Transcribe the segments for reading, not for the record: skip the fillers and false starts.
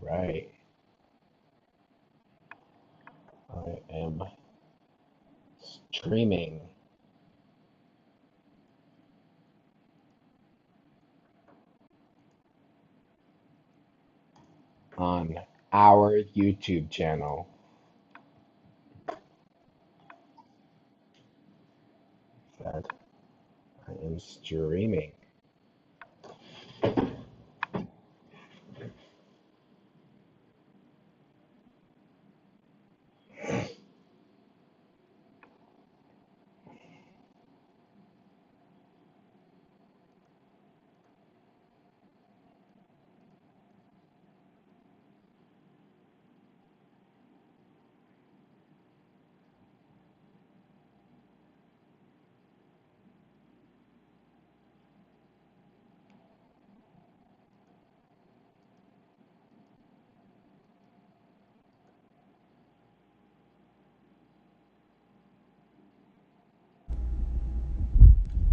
All right. I am streaming on our YouTube channel. Said I am streaming.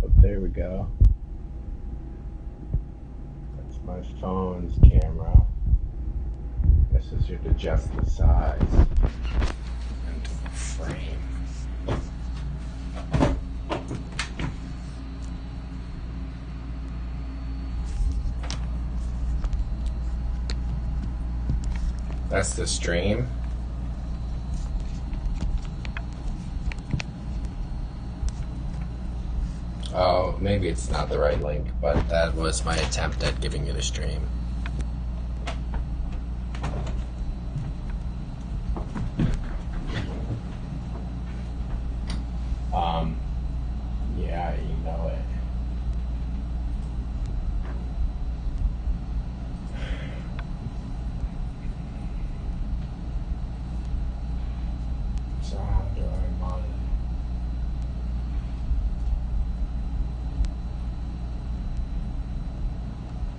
Oh, there we go. That's my phone's camera. This is your adjust the size and frame. That's the stream. Oh, maybe it's not the right link, but that was my attempt at giving you the stream. Yeah, you know it. So how do I monitor?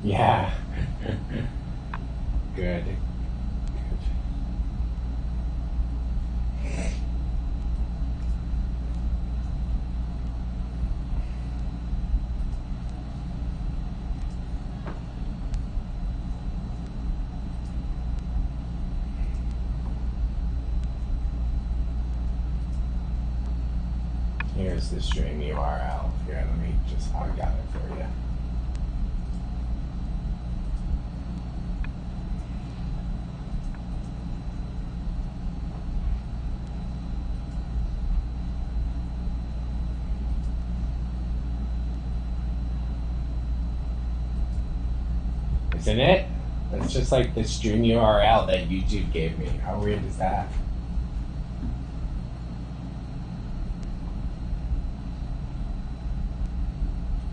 Yeah. Good. Good. Here's the stream URL. Here, let me just, I got it for you. Isn't it? That's just like the stream URL that YouTube gave me. How weird is that?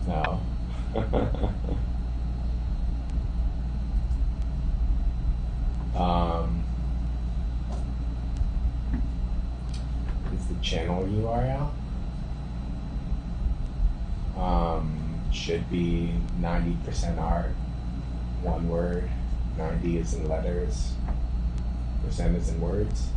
No. Is the channel URL? Should be 90% art, one word, 90 is in letters, percent is in words.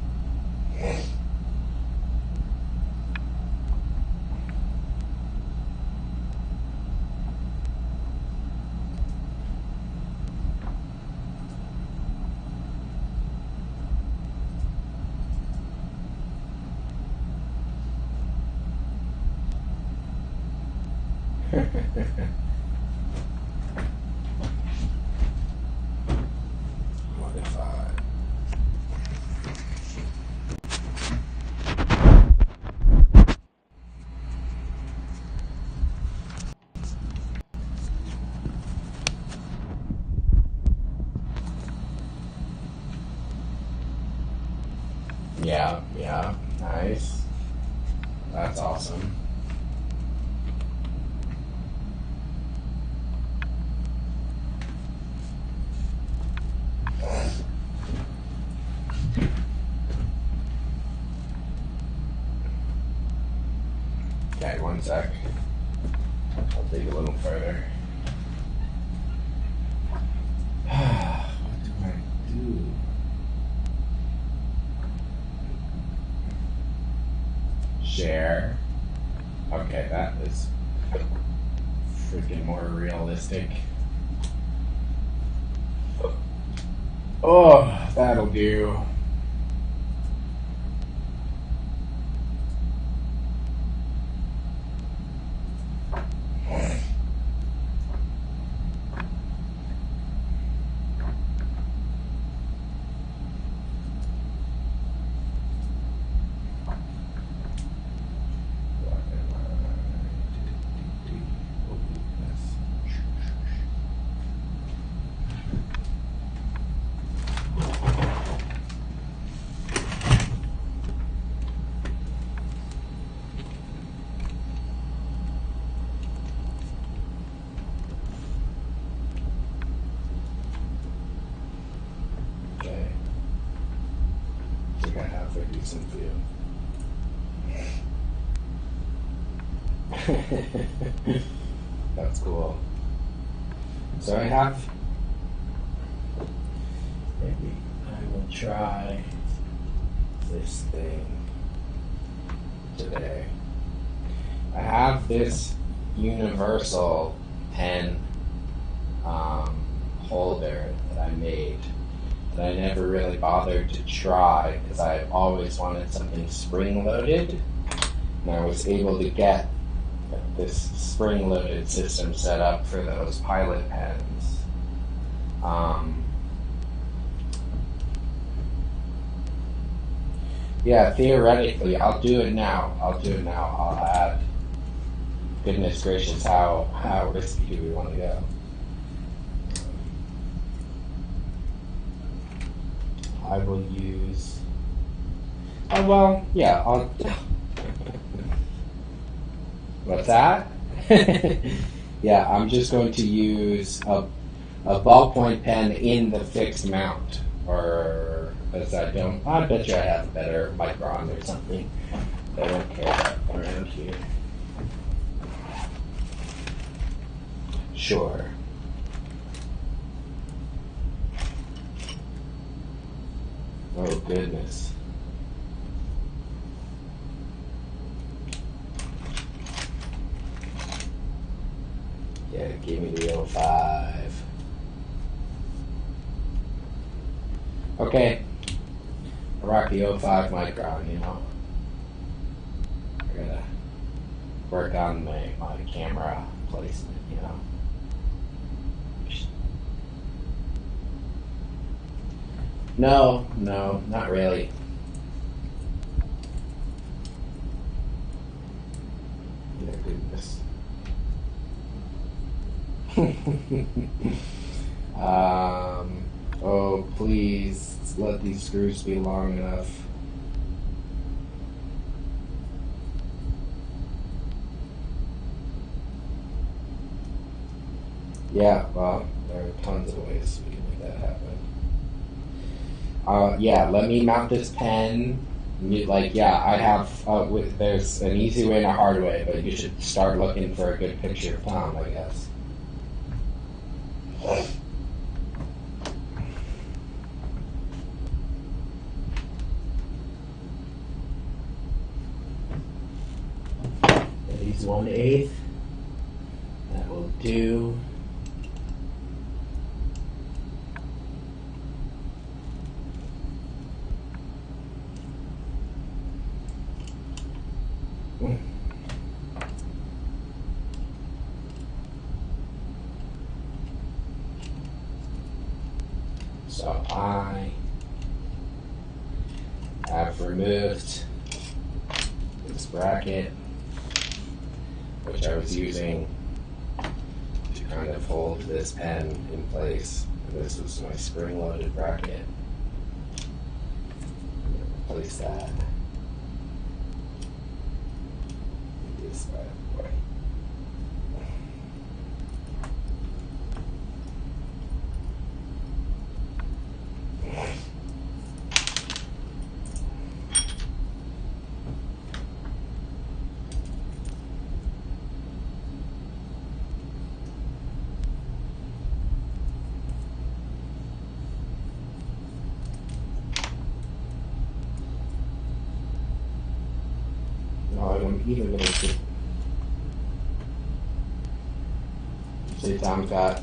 What if I... Yeah, nice. That's awesome. Okay, one sec. I'll dig a little further. What do I do? Share. Okay, that is freaking more realistic. Oh, that'll do. Okay. I think I have a decent view. That's cool. So I have, maybe I will try this thing today. I have this universal pen holder that I made that I never really bothered to try because I always wanted something spring-loaded, and I was able to get this spring-loaded system set up for those pilot pens. Yeah, theoretically, I'll do it now. I'll add. Goodness gracious, how risky do we want to go? I will use. Oh well, yeah. I'll. What's that? Yeah, I'm just going to use a ballpoint pen in the fixed mount, or as I bet you I have a better micron or something. I don't care about around here. Sure. Oh goodness. Yeah, give me the 05. Okay. I rock the 05 micron, you know. I gotta work on my camera placement, you know. No, not really. Yeah, goodness. Oh, please let these screws be long enough. Yeah, well, there are tons of ways we can make that happen. Yeah, let me mount this pen. I have, there's an easy way and a hard way, but you should start looking for a good picture of Tom, I guess. He's 1/8. That will do. So I have removed this bracket, which I was using to kind of hold this pen in place. And this was my spring-loaded bracket. I'm going to replace that. This bad boy. I'm either going to say Tom got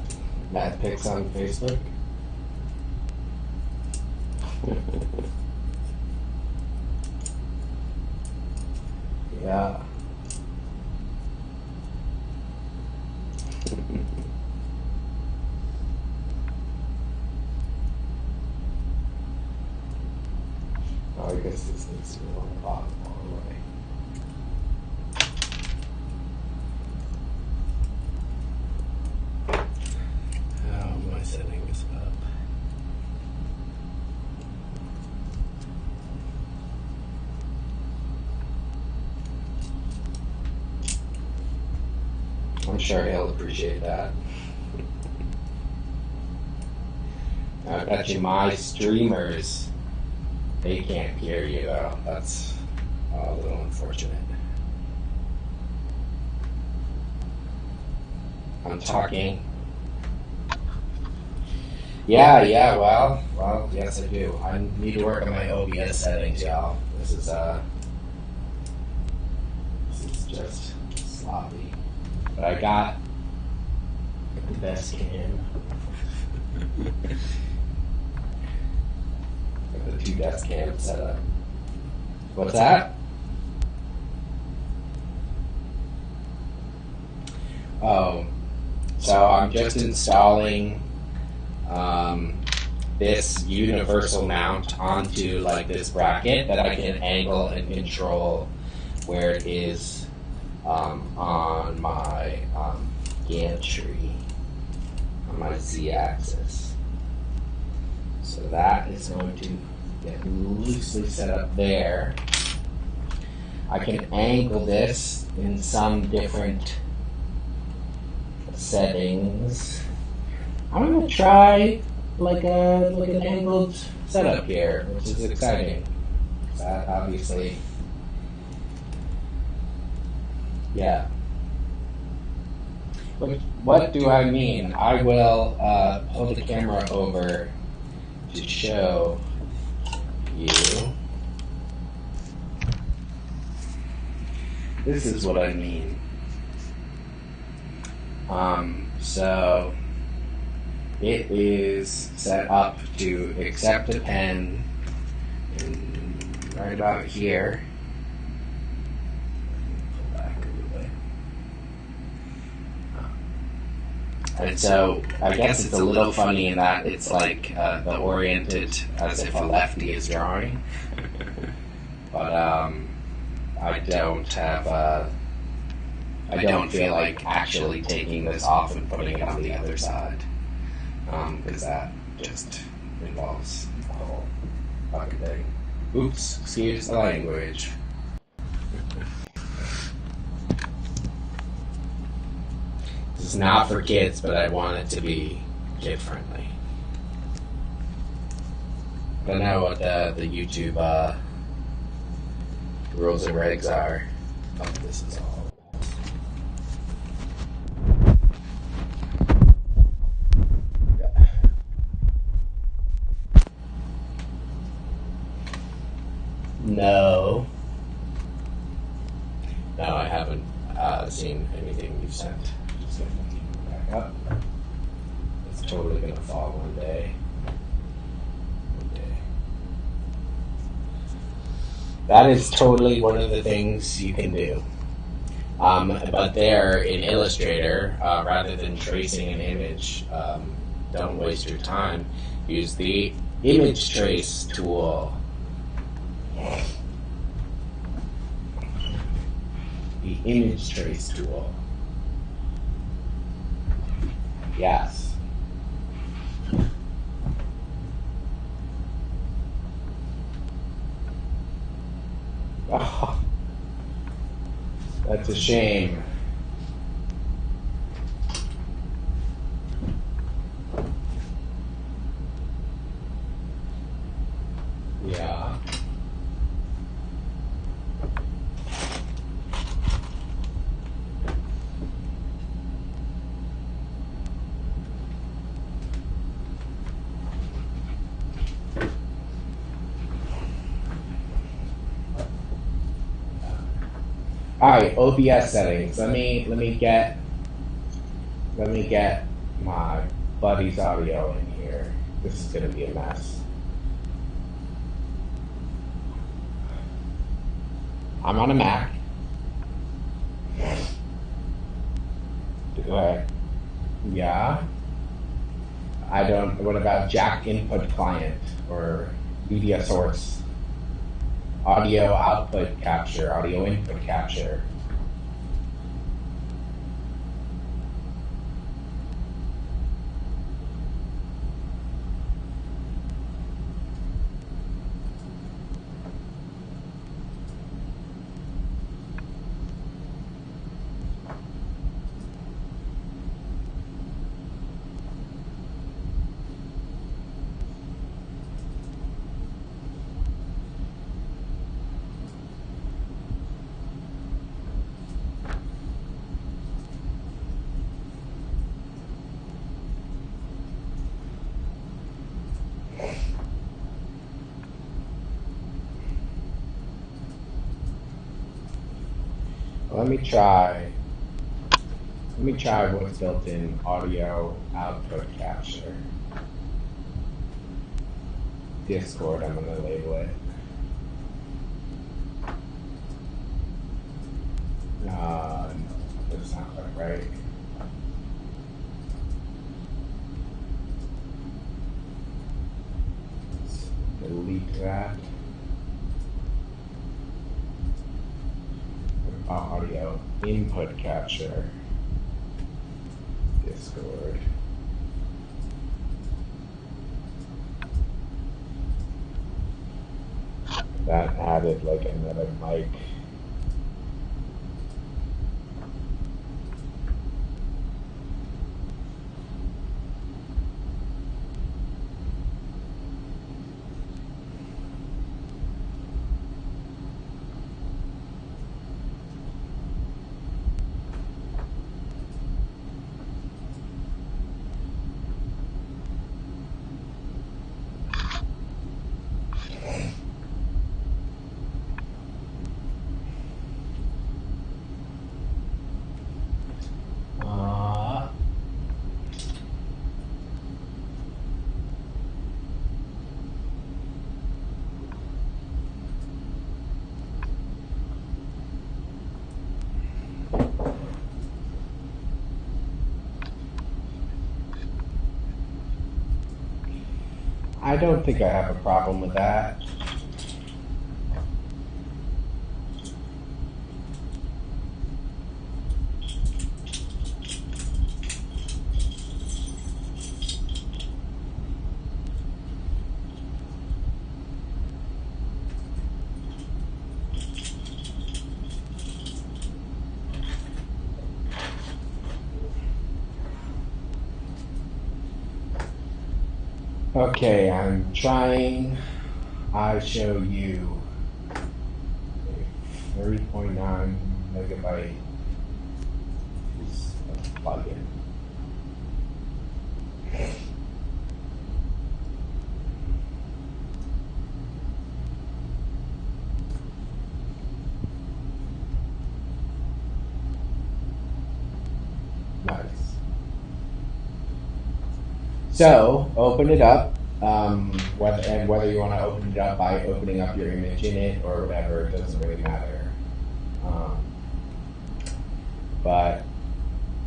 mad pics on Facebook. Yeah. Oh, I guess this needs to be on the bottom all the way. Oh, my setting is up. I'm sure he'll appreciate that. I bet you my streamers, they can't hear you though. That's a little unfortunate. I'm talking. Yeah, well, yes I do. I need to work on my OBS settings, y'all. This is just sloppy. But I got the best cam. Got the 2 desk cams set up. What's that? Oh, so I'm just installing this universal mount onto like this bracket that I can angle and control where it is on my gantry, on my z-axis. So that is going to get loosely set up there. I can angle this in some different settings. I'm going to try like an angled setup here, which is exciting. That obviously, yeah. What do I mean? I will hold the camera over to show you. This is what I mean. So it is set up to accept a pen right about here. Pull back a little bit. And so I guess it's a little funny in that it's like the oriented as if a lefty is drawing. But I don't have I don't feel like actually taking this off and putting it on the other side, because that just involves the whole fucking thing. Oops, excuse the language. This is not for kids, but I want it to be kid friendly. I don't know what the YouTube rules and regs are. Oh, this is all. No, I haven't seen anything you've sent. Just gonna keep it back up. It's totally gonna fall one day. That is totally one of the things you can do. But there in Illustrator, rather than tracing an image, don't waste your time. Use the image trace tool. The image trace tool. Yes. Oh, that's a shame. Yeah. All right, OBS settings. Let me get my buddy's audio in here. This is gonna be a mess. I'm on a Mac. Yeah. I don't. What about jack input client or media source? Audio output capture, audio input capture. Let me try what's built in audio output capture. Discord, I'm gonna label it. No, that's not quite right. Let's delete that. Audio input capture. Discord. That added like another mic. I don't think I have a problem with that. Okay, I'm trying. I show you a 30.9 megabyte plugin. Nice. So open it up. Whether you want to open it up by opening up your image in it or whatever, it doesn't really matter. But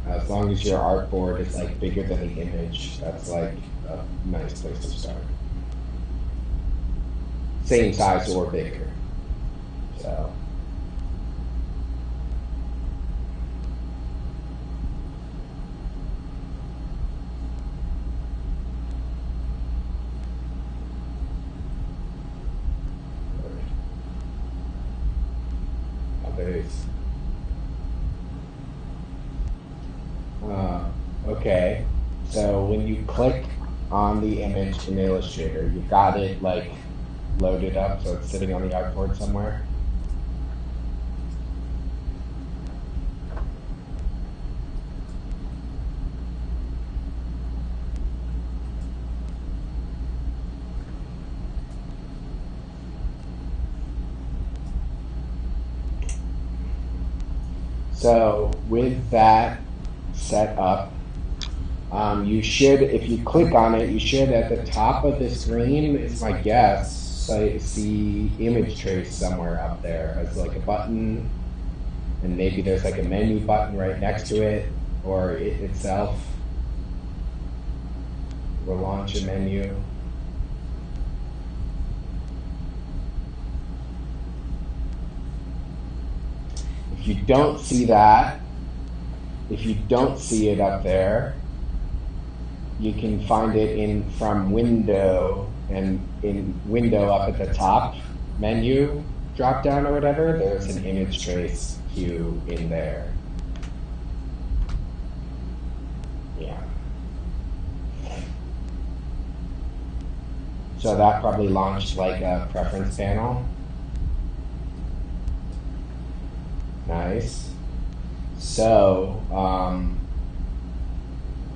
as long as your artboard is like bigger than the image, that's like a nice place to start. Same size or bigger. So. Okay, so when you click on the image in Illustrator, you've got it like loaded up, so it's sitting on the artboard somewhere. So with that set up, you should, if you click on it, you should at the top of the screen, is my guess, see image trace somewhere up there as like a button, and maybe there's like a menu button right next to it, or it itself will launch a menu. If you don't see that, if you don't see it up there, you can find it in from window, and in window up at the top menu drop down or whatever, there's an image trace queue in there. Yeah. So that probably launched like a preference panel. Nice. So,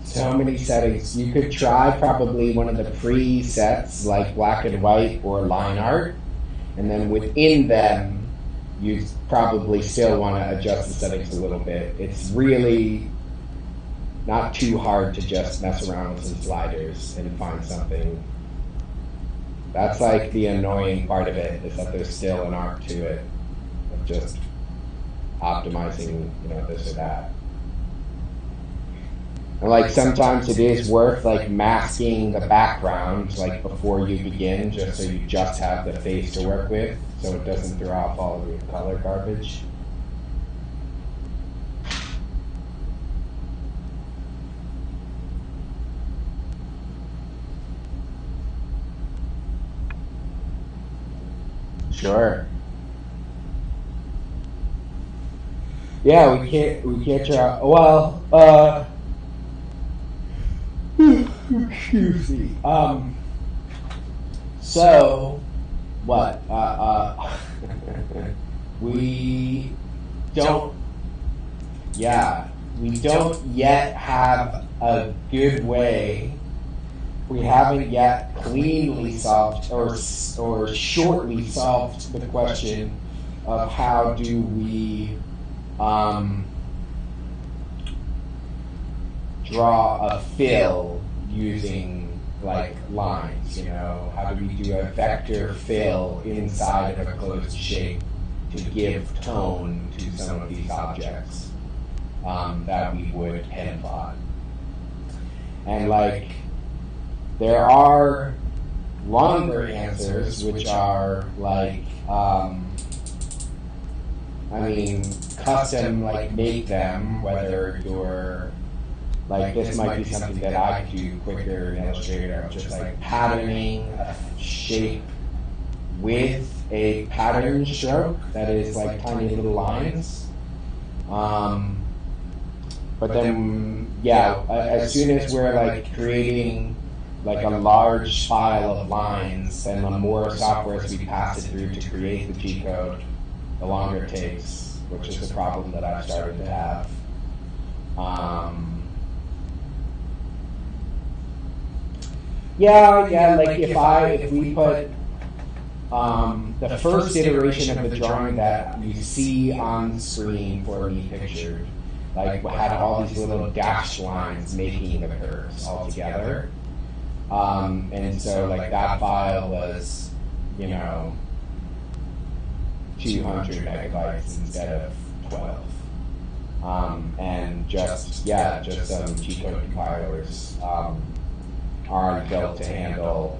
so many settings. You could try probably one of the presets like black and white or line art, and then within them, you probably still want to adjust the settings a little bit. It's really not too hard to just mess around with some sliders and find something. That's like the annoying part of it, is that there's still an art to it of just optimizing, you know, this or that. And like sometimes it is worth like masking the background like before you begin, just so you just have the face to work with, so it doesn't throw off all of your color garbage. Sure. Yeah, we can't try. Well, excuse me. So, what? We don't. Yeah, we don't yet have a good way. We haven't yet cleanly solved or shortly solved the question of how do we draw a fill using like lines, you know? How do we do a vector fill inside of a closed shape to give tone to some of these objects that we would pen plot? And like, there are longer answers, which are like, I mean, custom, like make them, whether you're, like this might be something that I could do quicker in Illustrator, just like patterning a shape with a pattern stroke that is like tiny little lines. But then, yeah, as soon as we're like creating like a large file of lines, and the more software we pass it through to create the G code, the longer it takes, which is a problem that I've started to have. Yeah, like if we put the first iteration of the drawing that you see on screen for me pictured, like had all these little dashed lines making the curves all together. And so like that file was, you know, 200 megabytes instead of 12. And just some G-code compilers aren't built to handle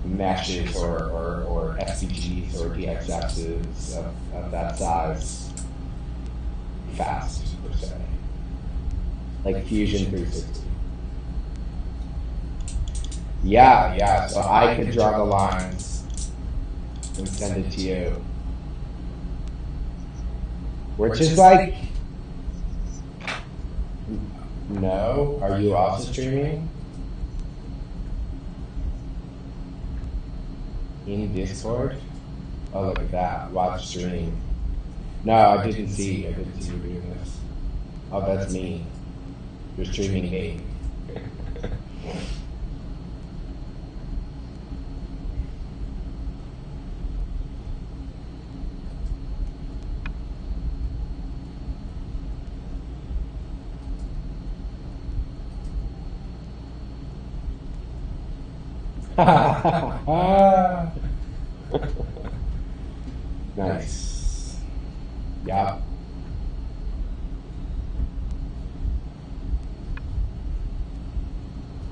meshes or SVGs or DXFs of that size fast, per se. Like Fusion 360. Yeah, so I could draw the lines and send it to you. Which is like, no, are you also streaming? In Discord? Oh, look at that, watch stream. No, I didn't see you doing this. Oh, that's me. You're streaming me. Nice. Yeah.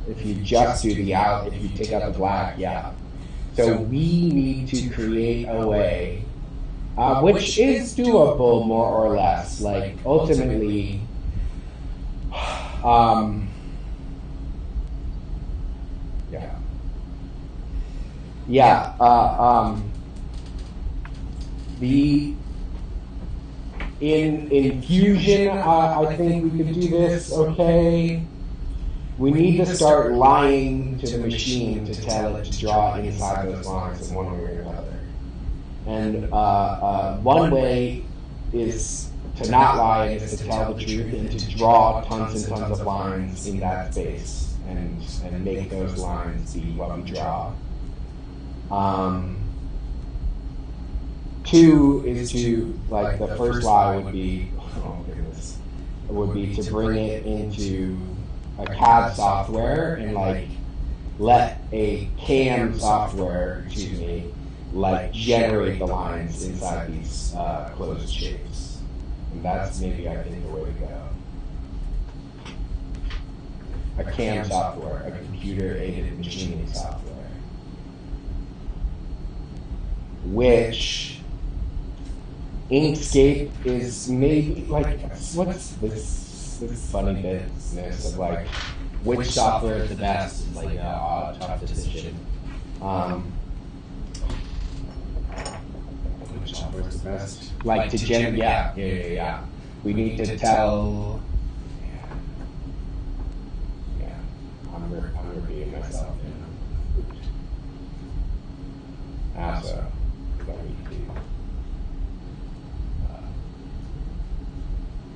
If you just do the out, if you take out the black, yeah. So we need to create a way, which is doable more or less. Like ultimately, um, yeah, yeah. The in Fusion, I think we could do this. Okay. We need to start lying to the machine to tell it to draw inside those lines in one way or another. And one way is to not lie and is to tell the truth and to draw tons and tons of lines in that space and make those lines be what we draw. Two is to, like, the first lie would be, oh goodness, would be to bring it into a CAD software and like let a CAM software, excuse me, like generate the lines inside these closed shapes. And that's maybe, I think, the way to go. A CAM software, a computer-aided machining software, which Inkscape is maybe like, what's this funny business of like which software is the best? It's like a tough decision. Which software is the best? Like to generate, yeah. We need to tell. Yeah. I'm repeating myself. Also, I need to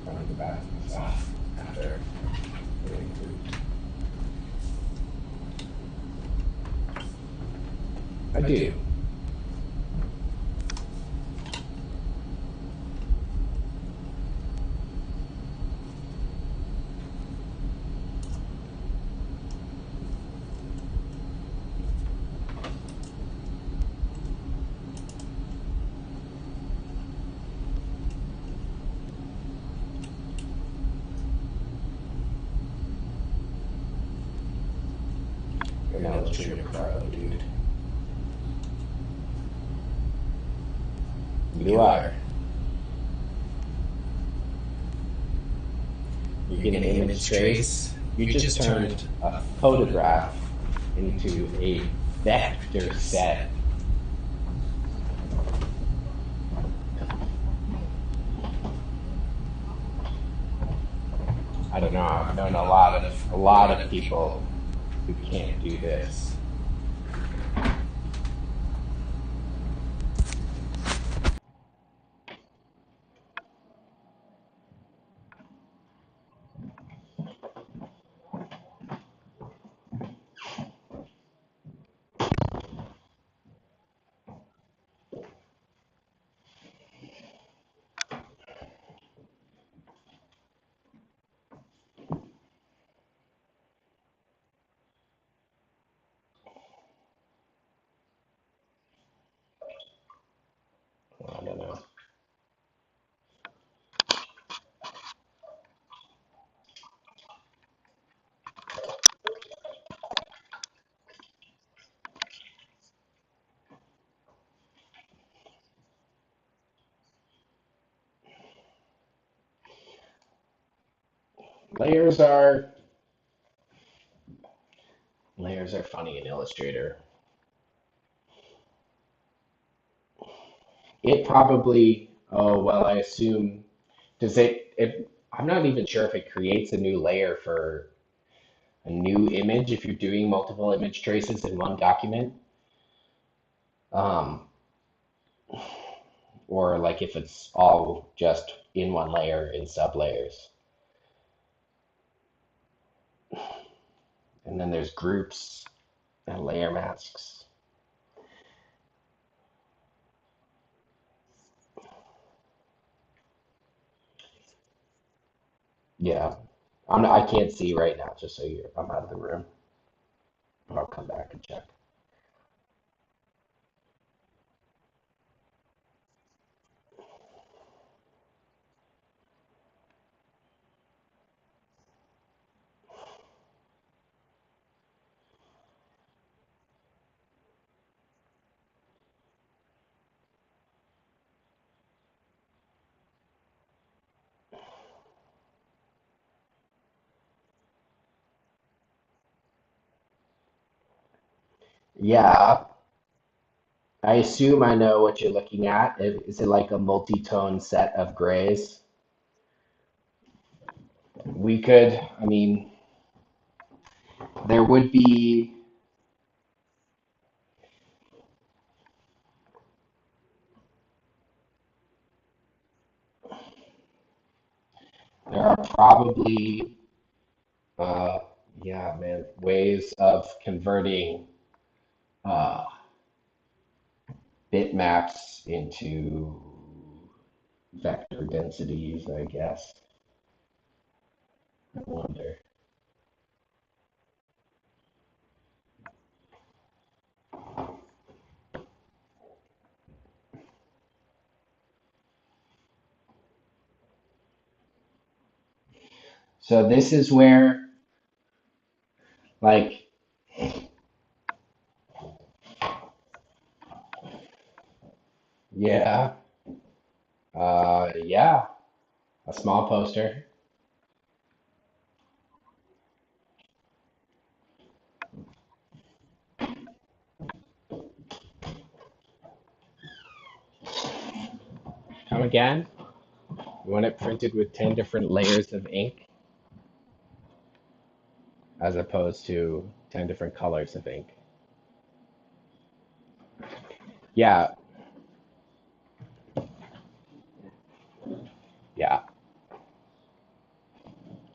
run to the bathroom myself after getting food. I do. And now let's treat it pro, dude. You are. You get an image trace. You just turned a photograph into a vector set. I don't know. I've known a lot of people who can't do this. I don't know. Layers are funny in Illustrator. It probably, oh well, I assume, does it, I'm not even sure if it creates a new layer for a new image if you're doing multiple image traces in one document. Um, or like if it's all just in one layer in sub layers. And then there's groups and layer masks. Yeah, I can't see right now, just so I'm out of the room. But I'll come back and check. Yeah, I assume I know what you're looking at. Is it like a multi-tone set of grays? We could, I mean, there would be, there are probably, uh, yeah, man, ways of converting uh, bitmaps into vector densities, I guess. I wonder. So this is where, like, yeah, yeah, a small poster. Come again? You want it printed with 10 different layers of ink as opposed to 10 different colors of ink. Yeah, yeah.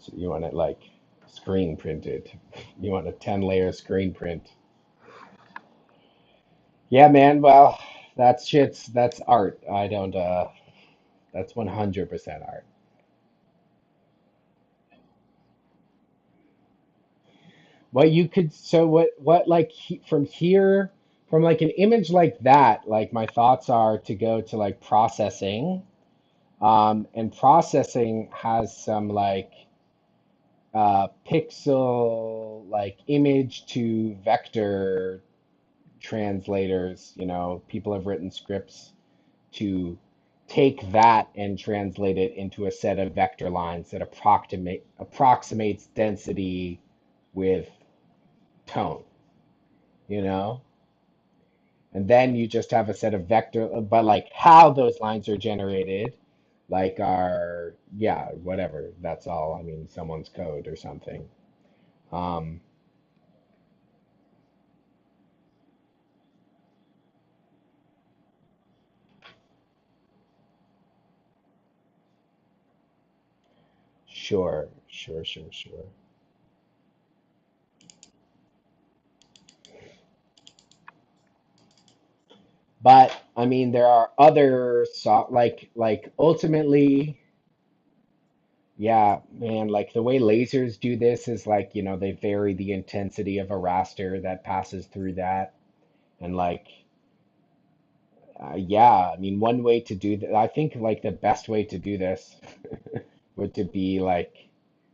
So you want it like screen printed. You want a 10 layer screen print. Yeah, man. Well, that's art. I don't that's 100% art. What you could so what like from here from like an image like that, like my thoughts are to go to like processing. And processing has some like pixel like image to vector translators. You know, people have written scripts to take that and translate it into a set of vector lines that approximates density with tone, you know? And then you just have a set of vector, but like how those lines are generated, like are, yeah, whatever. That's all. I mean, someone's code or something. Um, sure, sure, sure, sure. But I mean, there are other like ultimately, yeah, man, like the way lasers do this is like, you know, they vary the intensity of a raster that passes through that. And like, yeah, I mean, one way to do that, I think like the best way to do this would to be like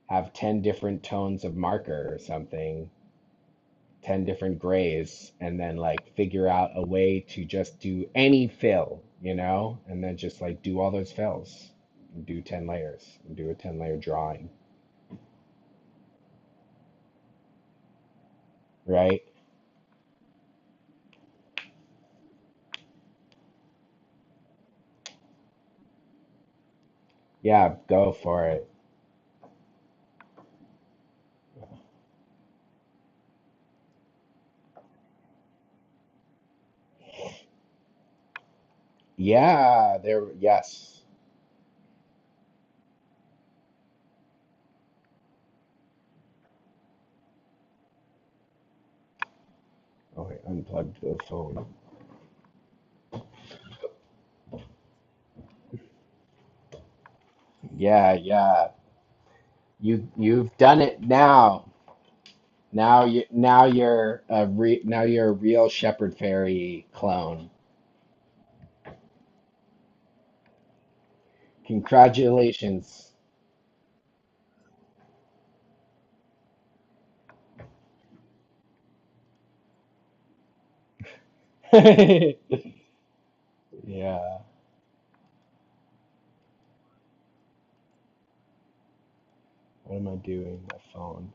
have 10 different tones of marker or something, 10 different grays, and then like figure out a way to just do any fill, you know, and then just like do all those fills and do 10 layers and do a 10 layer drawing, right? Yeah, go for it. Yeah, there, yes. Oh, I unplugged the phone. Yeah, yeah. You've done it now. Now you're a real Shepherd Fairy clone. Congratulations. Yeah. What am I doing? My phone.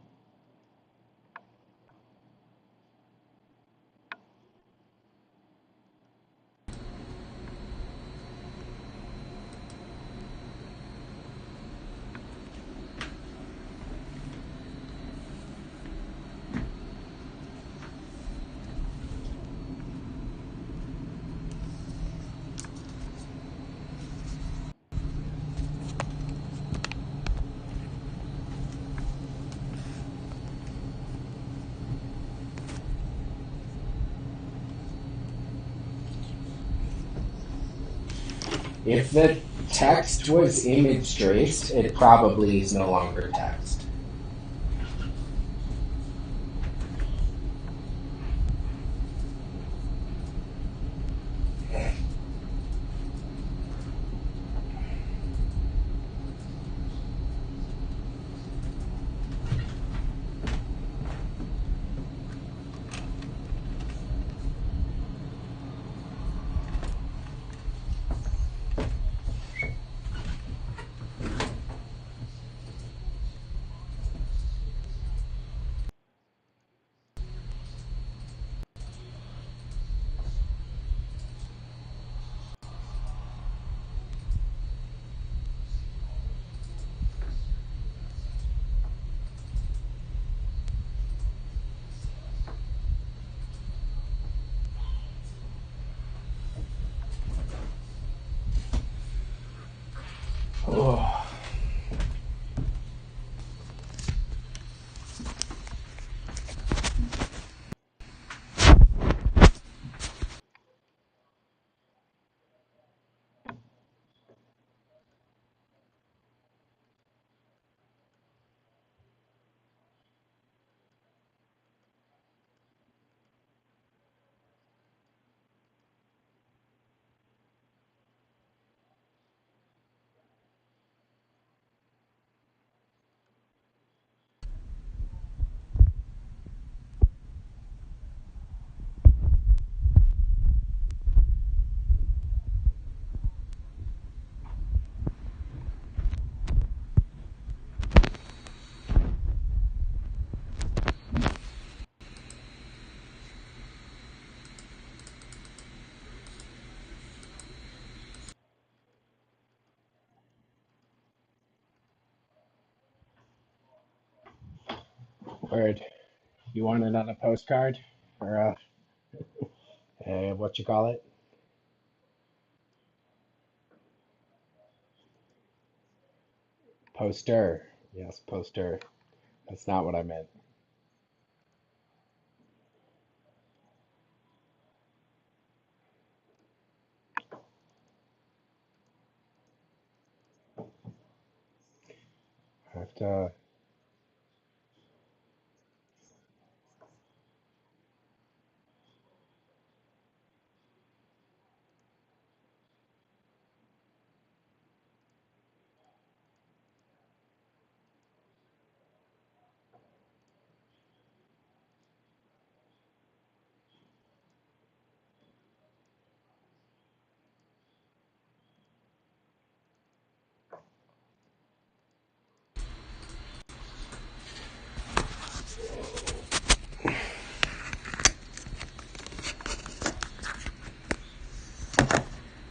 If the text was image traced, it probably is no longer text. Oh. Word. You want it on a postcard or what you call it? Poster. Yes, poster. That's not what I meant. I have to.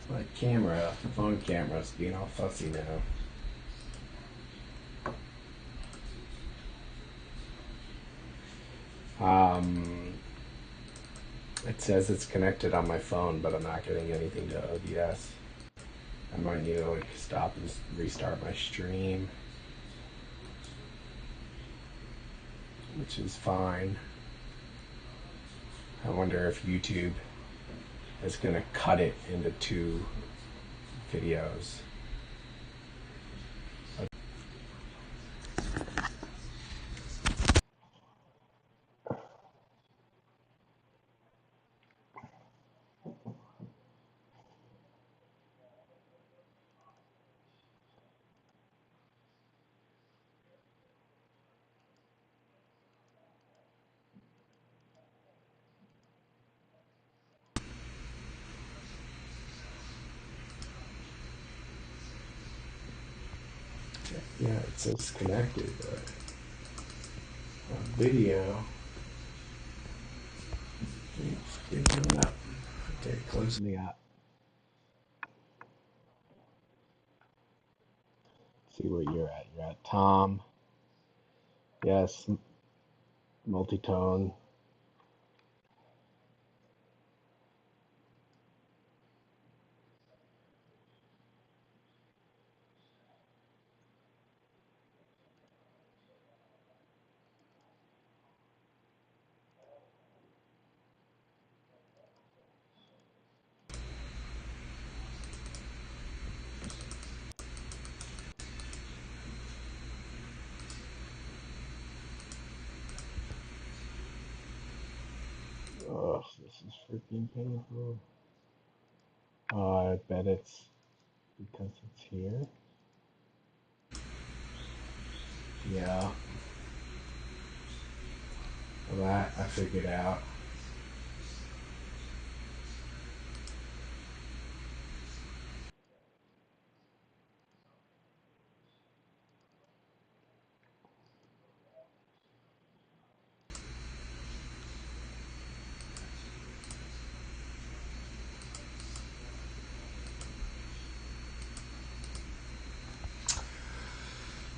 My camera, phone camera's being all fussy now. Um, it says it's connected on my phone, but I'm not getting anything to OBS. I might need to like stop and restart my stream, which is fine. I wonder if YouTube is gonna cut it into 2 videos. Yeah, it says connected, but video. It's up. Okay, closing the app. See where you're at. You're at Tom. Yes, multi-tone. is freaking painful. Oh, I bet it's because it's here. Yeah, well, that I figured out.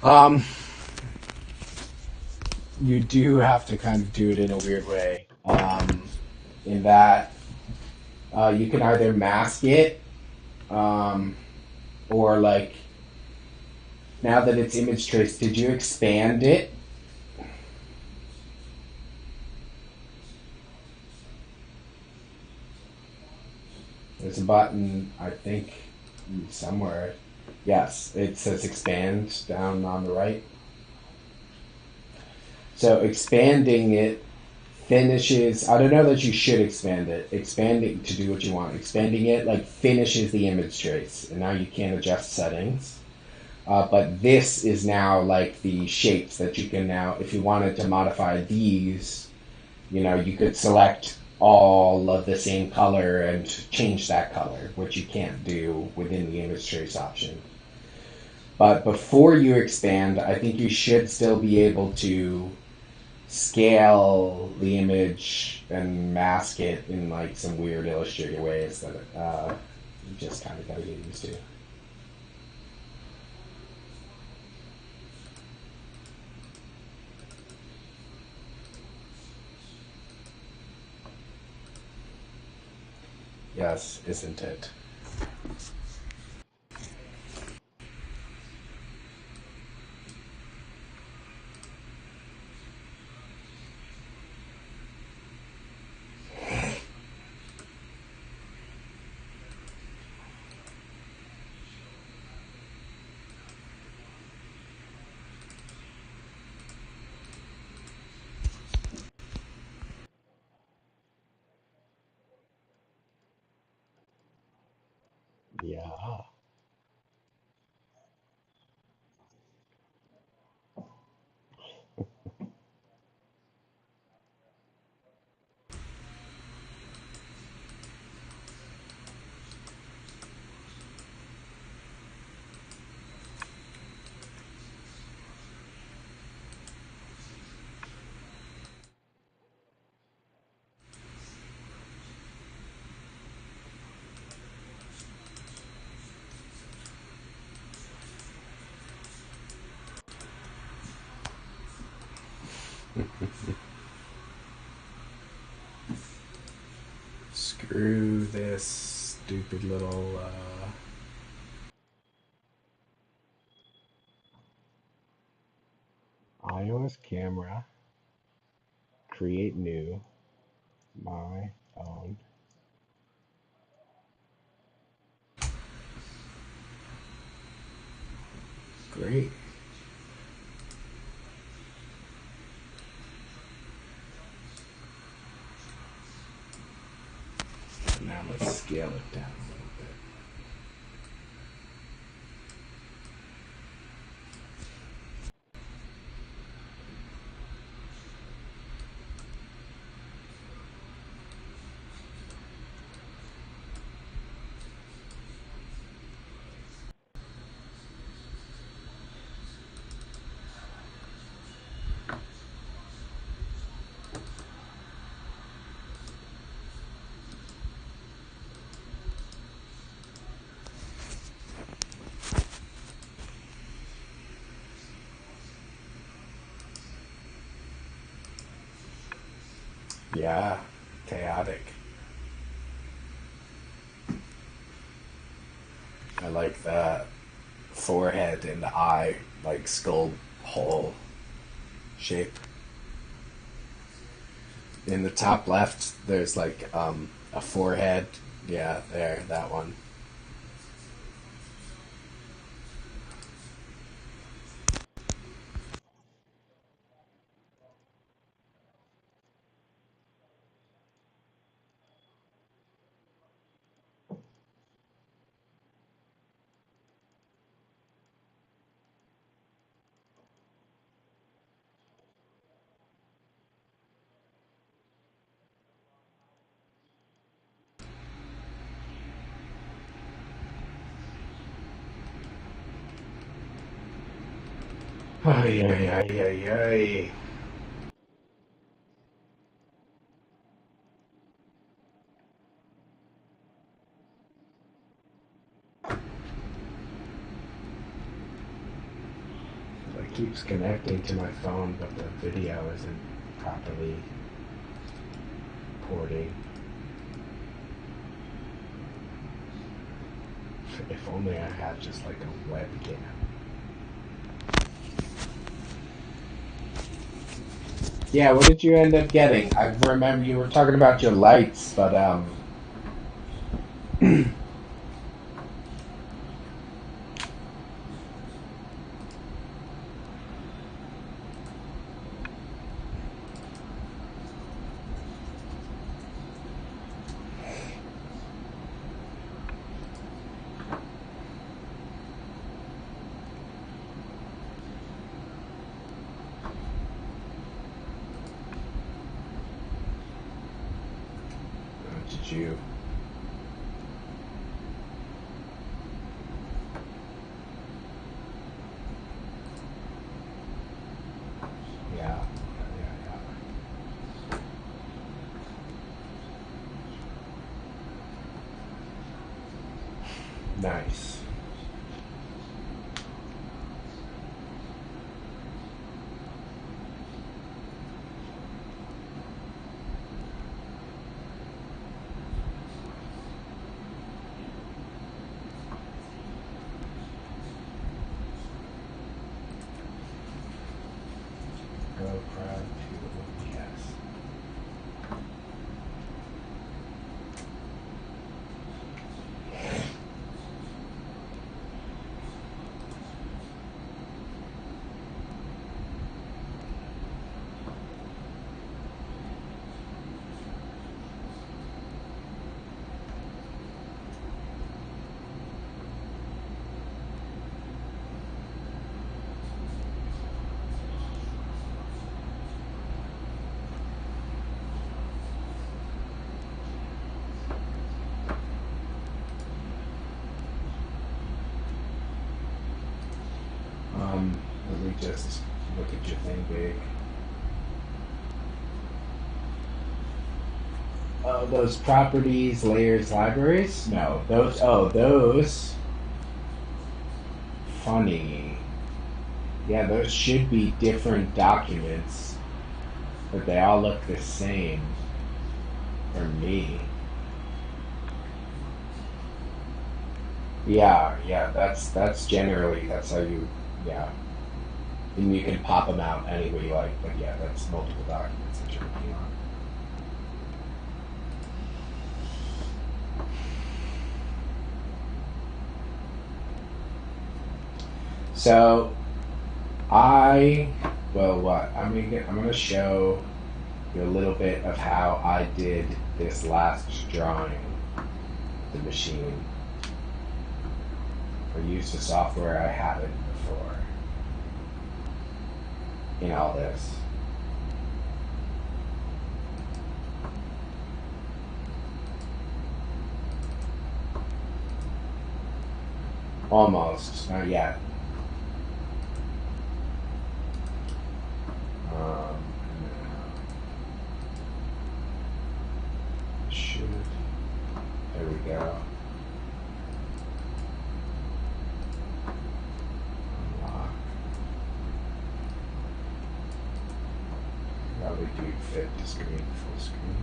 Um, you do have to kind of do it in a weird way. In that you can either mask it, um, or like now that it's image trace, did you expand it? There's a button, I think, somewhere. Yes, it says expand down on the right. So expanding it finishes. I don't know that you should expand it. Expanding to do what you want. Expanding it like finishes the image trace, and now you can't adjust settings. But this is now like the shapes that you can now, if you wanted to modify these, you could select all of the same color and change that color, which you can't do within the image trace option. But before you expand, I think you should still be able to scale the image and mask it in like some weird illustrator ways that you just kind of got to get used to. Yes, isn't it? Yeah. Screw this stupid little. iOS camera. Create new. My phone. Great. Now let's scale it down a little bit. Yeah, chaotic. I like that forehead and eye, like skull hole shape. In the top left, there's like a forehead. Yeah, there, that one. Ay, ay, ay, ay, ay. It keeps connecting to my phone, but the video isn't properly porting. If only I had just like a webcam. Yeah, what did you end up getting? I remember you were talking about your lights, but did you? Yeah, yeah, yeah. Nice. Go crowd to yes. Let me just look at your thing, big. Oh, those properties, layers, libraries? No, those. Oh, those. Funny. Yeah, those should be different documents, but they all look the same for me. Yeah, yeah, that's generally that's how you, yeah. And you can pop them out any way you like, but yeah, that's multiple documents that you're working on. So well, what I'm gonna show you a little bit of how I did this last drawing, the machine. I used the software I had it before in all this. Almost, not yet. Um, should, there we go. Unlock. Probably do fit to screen, full screen.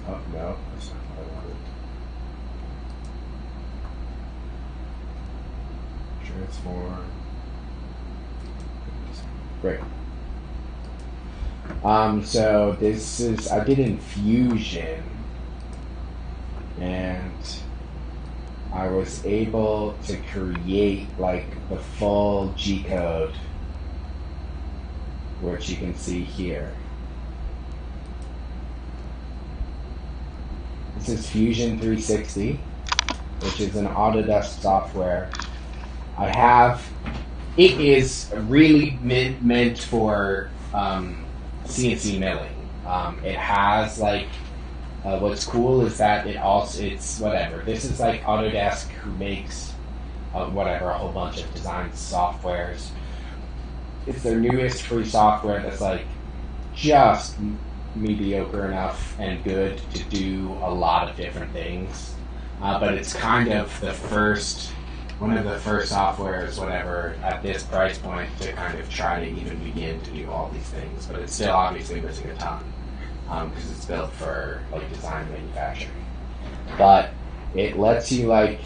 Oh, no, that's not what I wanted. Transform. Great. So this is, I did Infusion, and I was able to create like the full G code, which you can see here. This is Fusion 360, which is an Autodesk software. It is really meant for CNC milling. It has like, what's cool is that it's whatever. This is like Autodesk, who makes whatever, a whole bunch of design softwares. it's their newest free software that's like just mediocre enough and good to do a lot of different things. But it's kind of one of the first softwares, whatever, at this price point to kind of try to even begin to do all these things. But it's still obviously missing a ton because it's built for like design and manufacturing. But it lets you I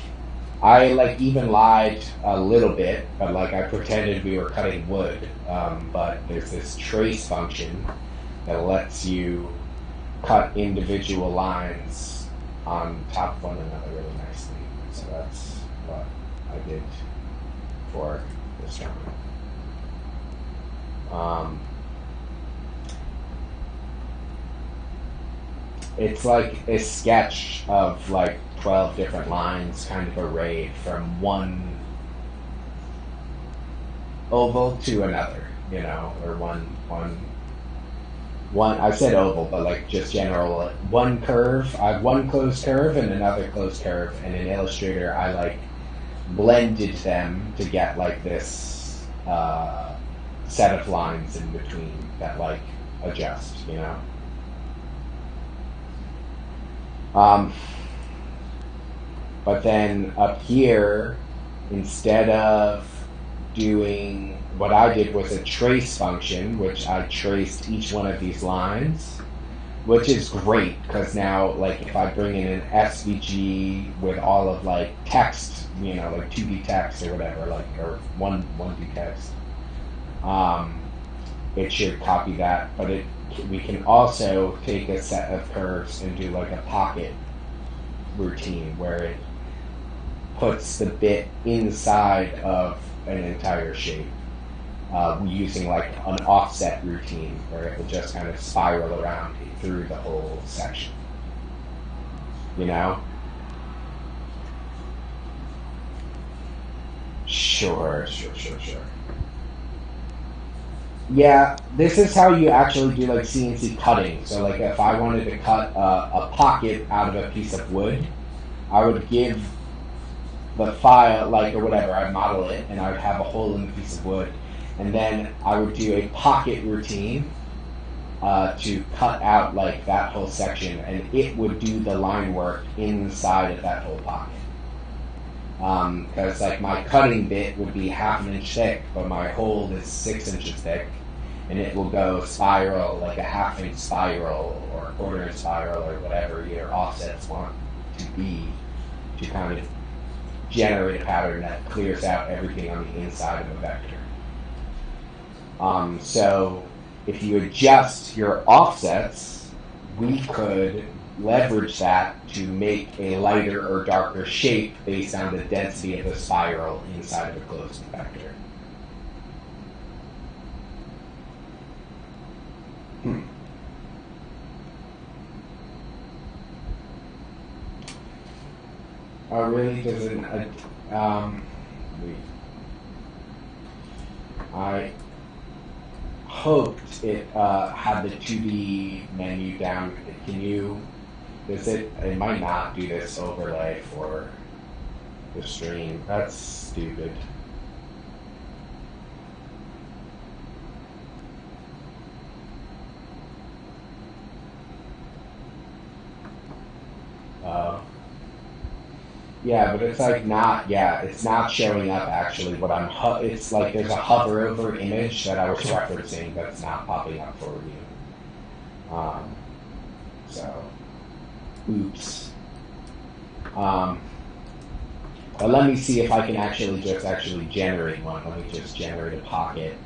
even lied a little bit, but I pretended we were cutting wood. But there's this trace function that lets you cut individual lines on top of one another really nicely. So that's what I did for this drawing. It's like a sketch of 12 different lines kind of arrayed from one oval to another, or one I said oval, but just general, one curve. I have one closed curve and another closed curve, and in Illustrator I blended them to get this set of lines in between that adjust, But then up here, instead of doing, what I did was a trace function, which I traced each one of these lines, which is great because now if I bring in an SVG with all of text, 2D text or whatever, or 1D text, it should copy that. But we can also take a set of curves and do a pocket routine where it puts the bit inside of an entire shape using an offset routine where it will just kind of spiral around through the whole section. Sure. Yeah, this is how you actually do CNC cutting. So if I wanted to cut a pocket out of a piece of wood, I would give the file or whatever, I'd model it and I would have a hole in the piece of wood, and then I would do a pocket routine to cut out that whole section, and it would do the line work inside of that whole pocket. Because my cutting bit would be ½ inch thick, but my hole is 6 inches thick, and it will go spiral a ½ inch spiral or a 1/4 inch spiral or whatever your offsets want to be to kind of generate a pattern that clears out everything on the inside of a vector. So if you adjust your offsets, we could leverage that to make a lighter or darker shape based on the density of the spiral inside of a closed vector. Oh, really? Doesn't I hoped it had the 2D menu down. Does it might not do this overlay for the stream. That's stupid. Yeah, but it's not, it's not showing up actually. What it's there's a hover over image that I was referencing that's not popping up for you. So, oops. But let me see if I can actually generate one. Let me just generate a pocket.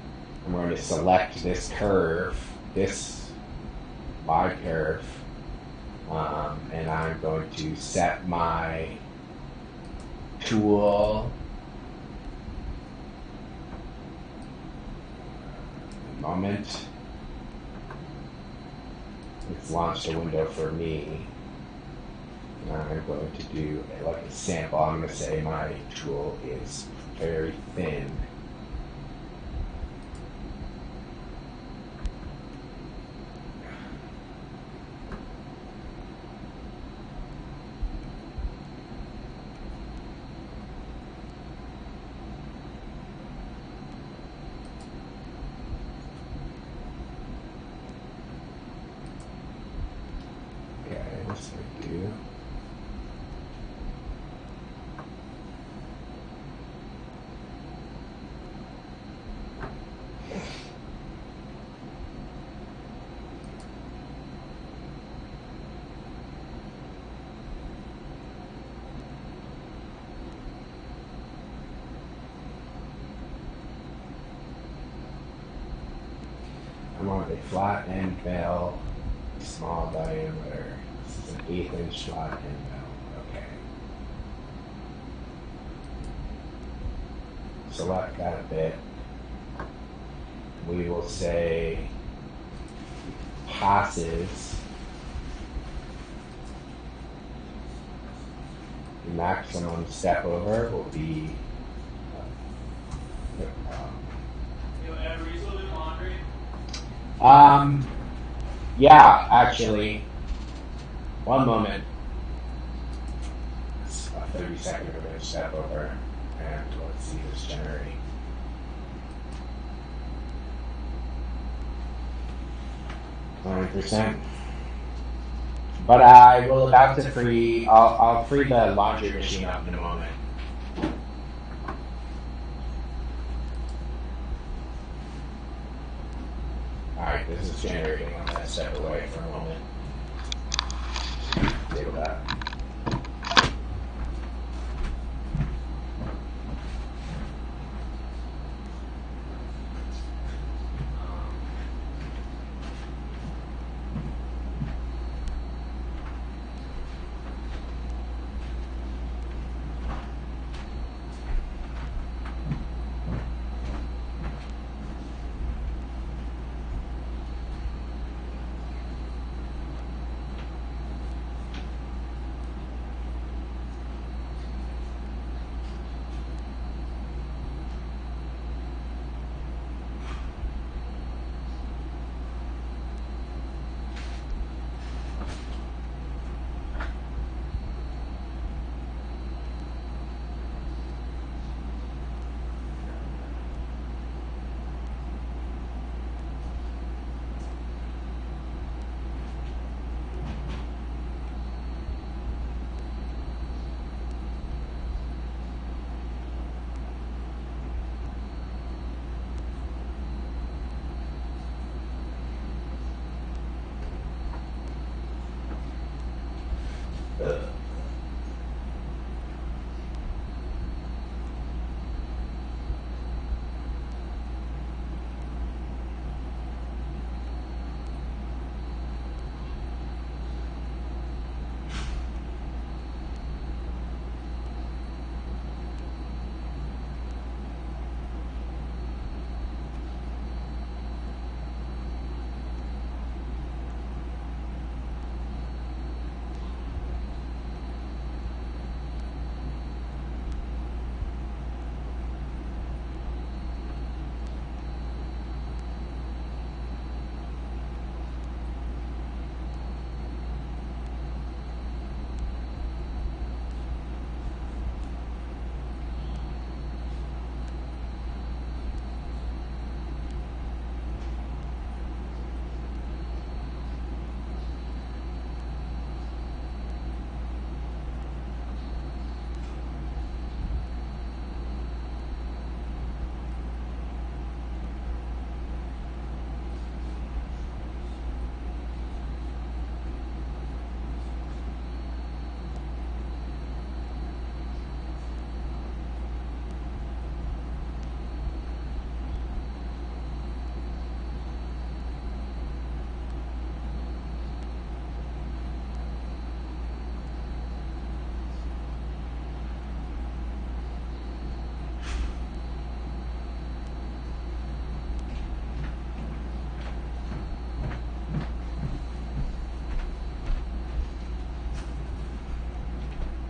I'm going to select this curve, this wide curve, and I'm going to set my tool. Moment. It's launched a window for me. And I'm going to do a sample. I'm going to say my tool is very thin. Come on, a flat end bell, small diameter. This is an 1/8" flat end bell. Okay. Select that bit. We will say passes maximum step over will be yeah, actually, one moment. It's a 30-second we're going to step over, and let's see this generate. %. But I will about to free. I'll free the laundry machine up in a moment. Alright, this is generating. I'm going to step away for a moment. Deal with that.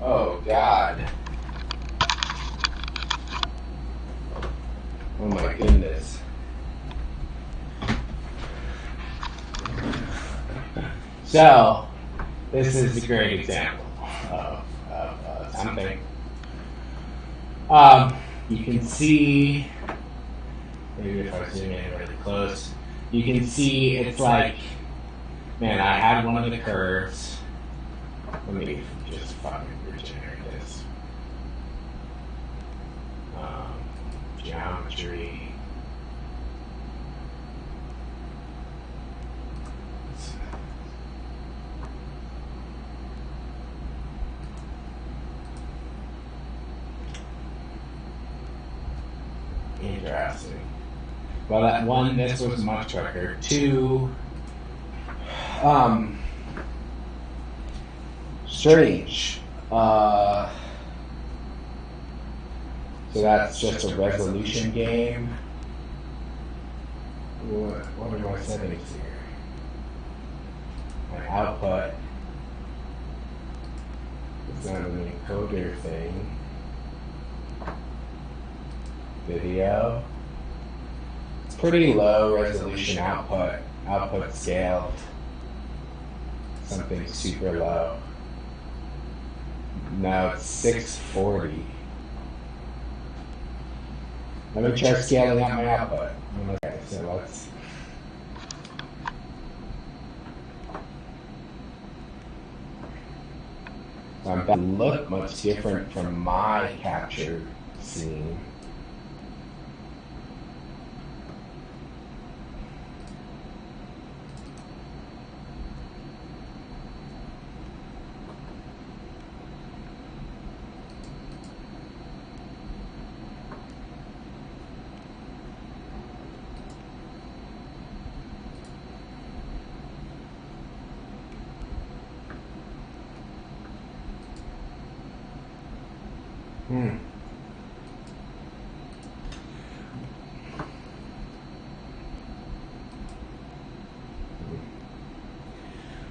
Oh, God. Oh, my goodness. So, this is a great example of something. You can see, maybe if I zoom in really close, you can see it's like, man, I had one of the curves. Let me just fucking regenerate this. Geometry. Interesting. Well, that one, this was much quicker. Two, strange. So that's just a resolution game. What are my settings here? My output. It's not an encoder thing. Video. It's pretty low resolution output. Output scaled. Something super low. No, it's 640. Let me try scaling up my output. Okay, so let's. So I'm about to look much different from my capture scene.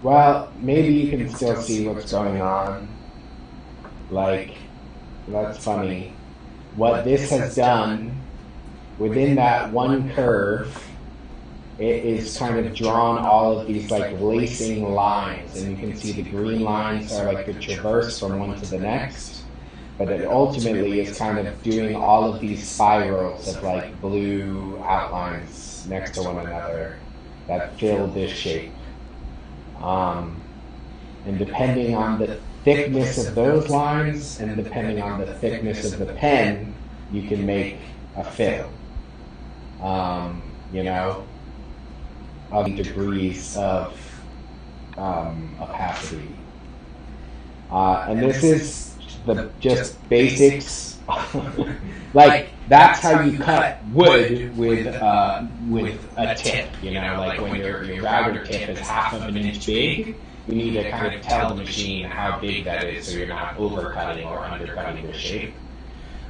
Well, maybe you can still see what's going on. Like, that's funny. What this has done, within that one curve, it is kind of drawn all of these like lacing lines, and you can see the green lines are like the traverse from one to the next, but it ultimately is kind of doing all of these spirals of like blue outlines next to one another that fill this shape. And depending on the thickness of those lines and depending on the thickness of the pen, you can make a fill. You know, of degrees of opacity. And this is the just basics. Like, that's how you cut wood with a tip. You know, like when your router tip is half of an inch big, you need to kind of tell the machine how big that is so you're not overcutting or undercutting the shape.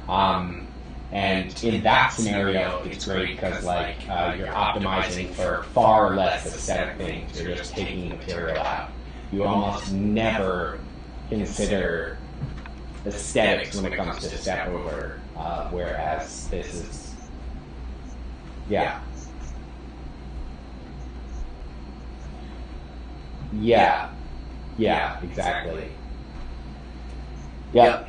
And in that scenario, it's great because like you're optimizing for far less aesthetic things. You're just taking material out. You almost never consider aesthetics when it comes to step over, whereas this is, yeah, exactly. Yep.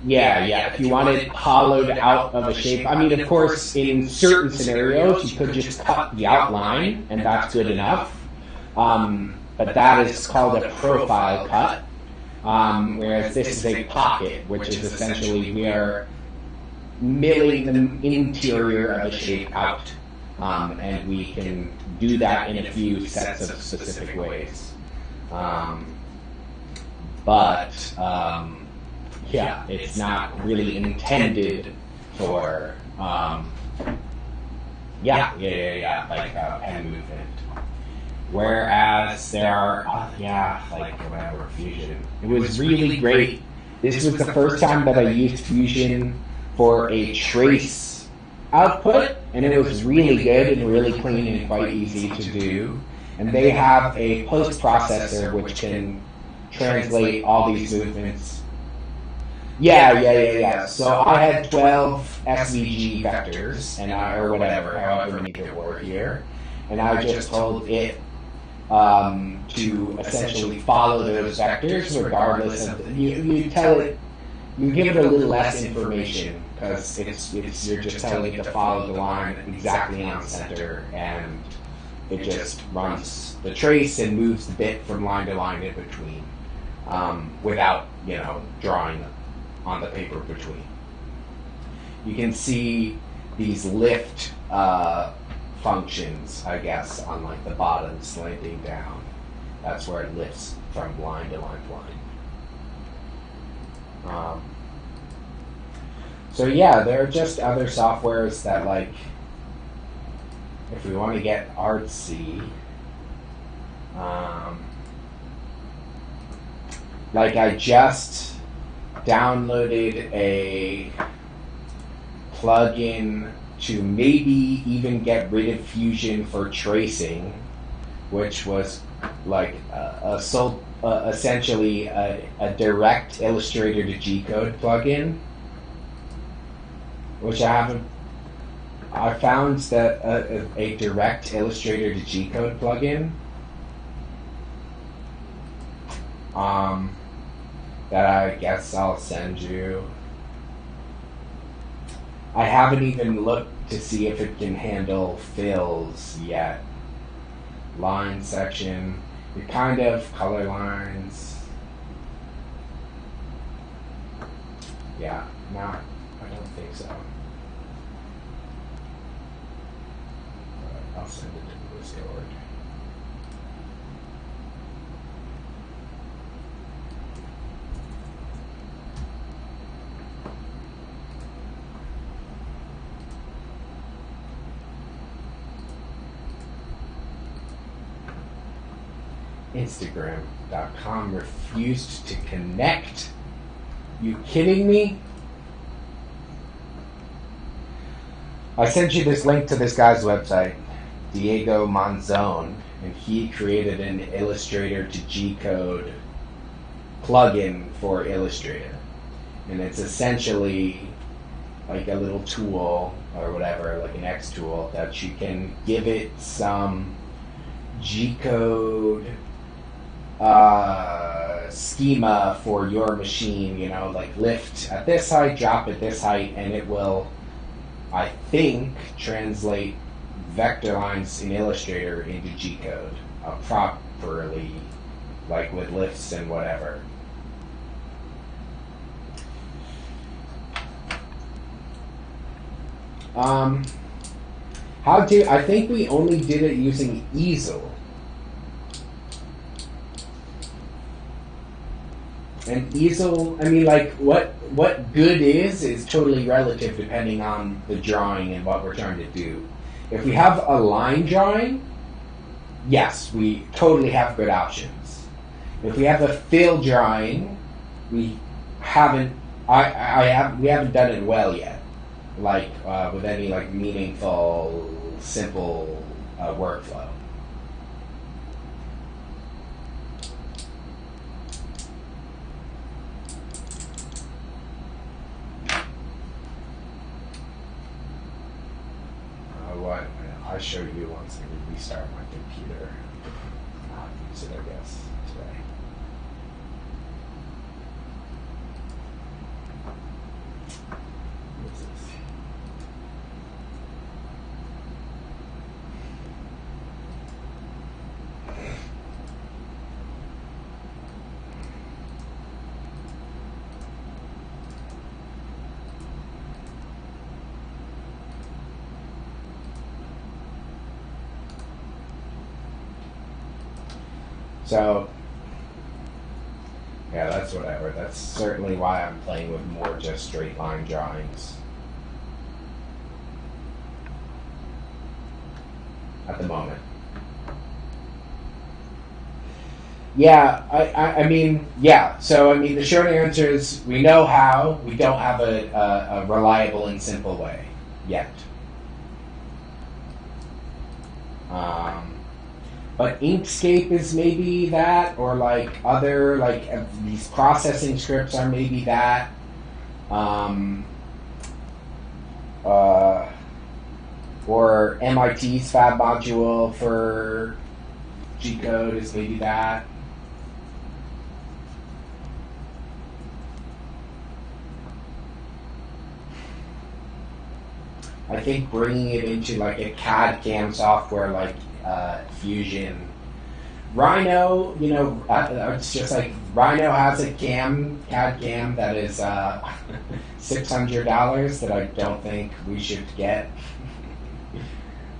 Yeah. If you want it hollowed out of a shape, I mean, of course, in certain scenarios, you could just cut the outline, and that's good enough. But that is called a profile cut. Whereas this is a pocket, which is essentially we are milling the interior of a shape out. And we can do that in a few sets of specific ways. Yeah, it's not really intended for, like pen movement. Whereas there are, like whatever, Fusion. It was really great. This was the first time that I used Fusion for a trace output, and it was really good and really clean and quite easy to do. And they have a post-processor which can translate all these movements. Yeah. So I had 12 SVG vectors, or whatever, however many there were here, and I just told it to essentially follow those vectors regardless of you tell it, you give it a little less information because you're just telling it to follow the line exactly on center, and it just runs the trace and moves the bit from line to line in between without drawing on the paper between. You can see these lift functions, I guess, on like the bottom slanting down. That's where it lifts from line to line to line. So yeah, there are just other softwares that like if we want to get artsy, like I just downloaded a plugin to maybe even get rid of Fusion for tracing, which was like essentially a direct Illustrator to G-code plugin, which I found that a direct Illustrator to G-code plugin that I guess I'll send you. I haven't even looked to see if it can handle fills yet. Line section, it kind of color lines. Yeah, I don't think so. But I'll send it to the Discord. Instagram.com refused to connect. You kidding me? I sent you this link to this guy's website, Diego Monzon, and he created an Illustrator to G-code plugin for Illustrator. And it's essentially like a little tool or whatever, like an X tool, that you can give it some G-code schema for your machine, you know, like lift at this height, drop at this height, and it will, I think, translate vector lines in Illustrator into G-code properly, like with lifts and whatever. I think we only did it using easel. And easel, I mean, like, what good is totally relative depending on the drawing and what we're trying to do. If we have a line drawing, yes, we totally have good options. If we have a fill drawing, we haven't done it well yet, like with any like meaningful, simple workflow. I'll show you once I restart my computer. I'll use it, I guess, today. What's this? So, yeah, that's whatever. That's certainly why I'm playing with more just straight line drawings at the moment. Yeah, I mean, yeah. So, I mean, the short answer is we know how. We don't have a reliable and simple way yet. But Inkscape is maybe that, or like other, like these processing scripts are maybe that. Or MIT's Fab module for G-code is maybe that. I think bringing it into like a CAD CAM software like Fusion. Rhino, you know, it's just like Rhino has a CAD CAM that is $600 that I don't think we should get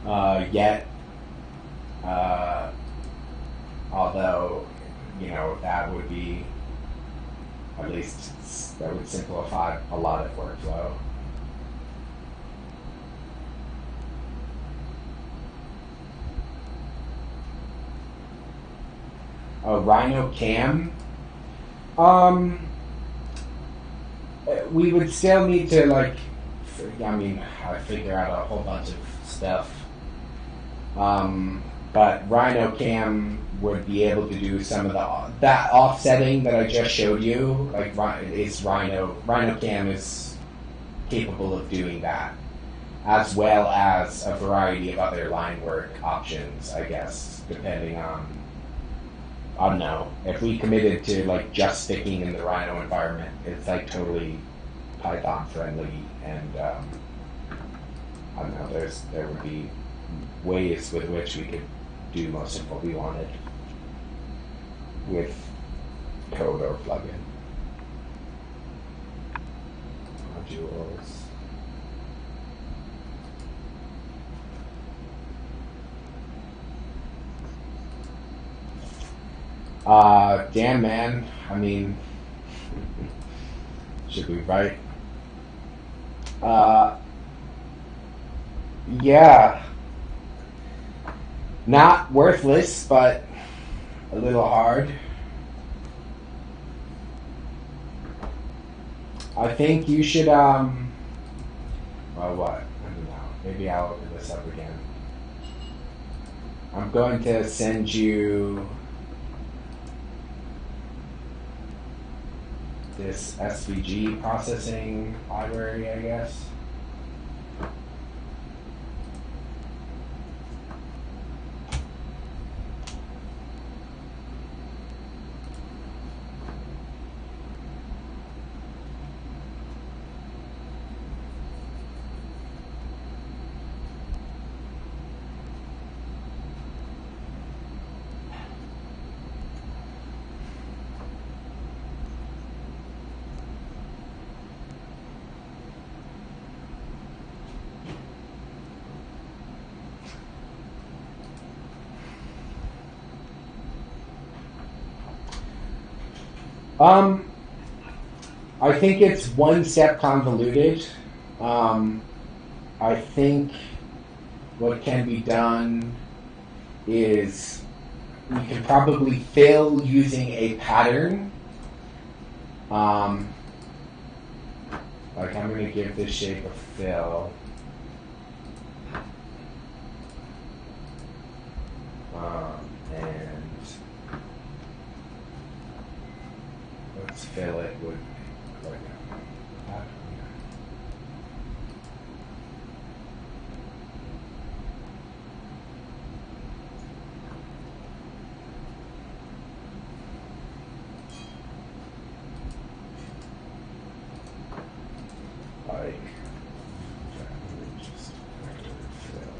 yet. Although, you know, that would be, at least that would simplify a lot of workflow. a Rhino cam. We would still need to I figure out a whole bunch of stuff. But Rhino cam would be able to do some of that offsetting that I just showed you. Like it's Rhino cam is capable of doing that, as well as a variety of other line work options, I guess, depending on, I don't know, if we committed to like just sticking in the Rhino environment, it's like totally Python friendly, and I don't know, there would be ways with which we could do most of what we wanted with code or plugin modules. Damn, man. I mean, should we write? Yeah. Not worthless, but a little hard. I think you should, well, what? I don't know. Maybe I'll open this up again. I'm going to send you this SVG processing library, I guess. I think it's one step convoluted. I think what can be done is you can probably fill using a pattern. Like I'm going to give this shape a fill. And let's fill it with like a pattern. Like, just fill.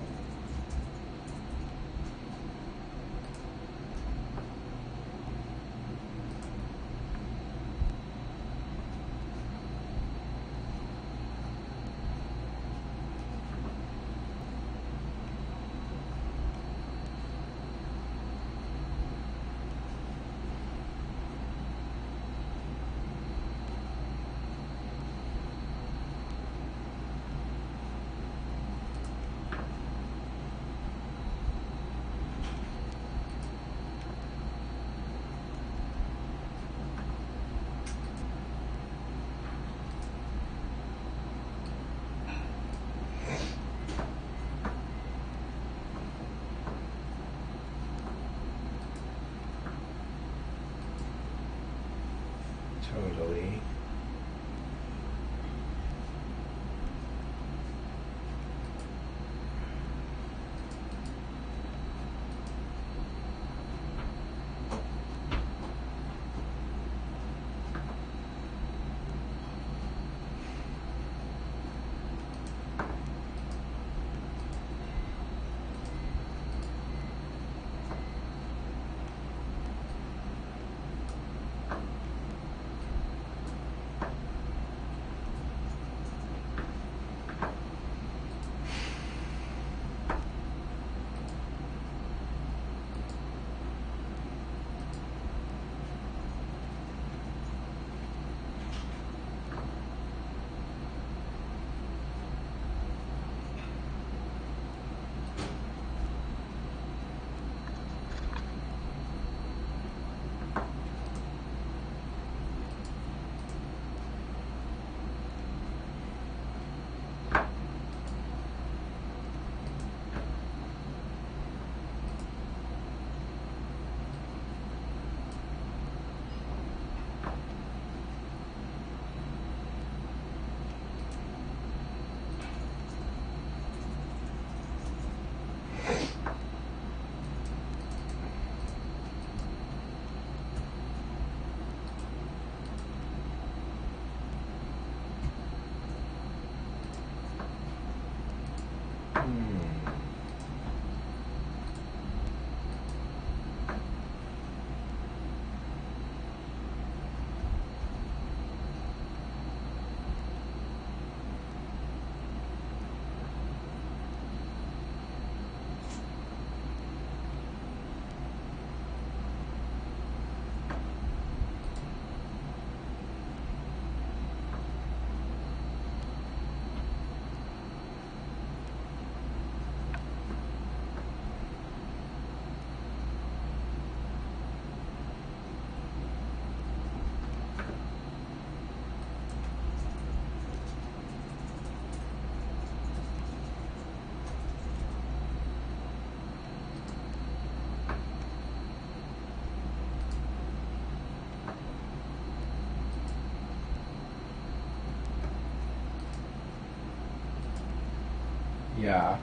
Yeah.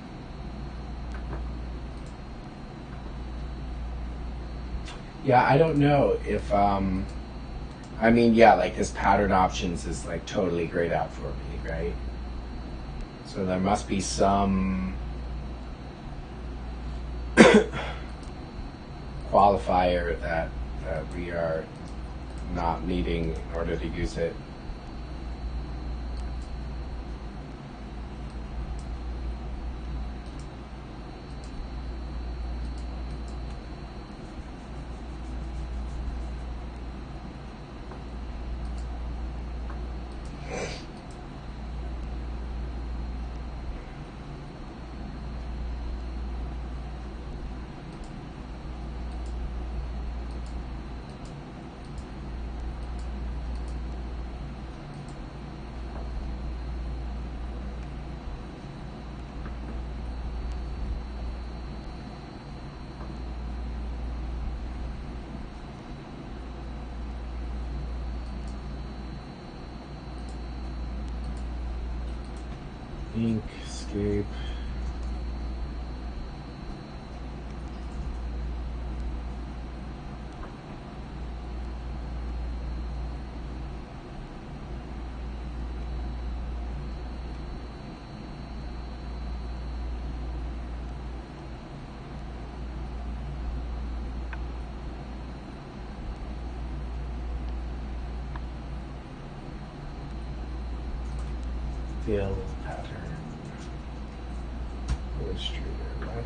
Yeah, I don't know if I mean, yeah, like this pattern options is like totally grayed out for me, right? So there must be some qualifier that we are not needing in order to use it. Inkscape. Fill pattern. Illustrator, right?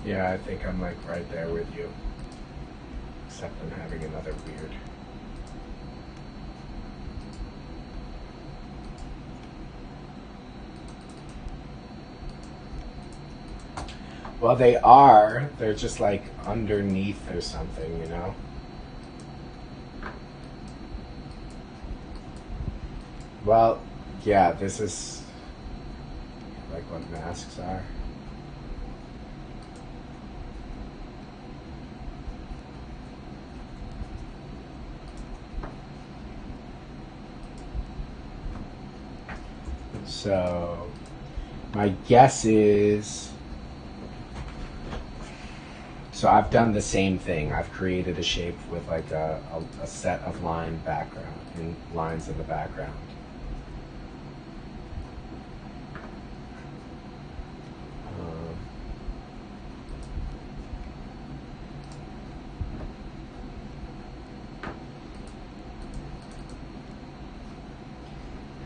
Yeah, I think I'm like right there with you. Except I'm having another weird. Well, they are. They're just like underneath or something, you know? Well, yeah, this is like what masks are. So, my guess is. So I've done the same thing. I've created a shape with like a set of line background and lines in the background.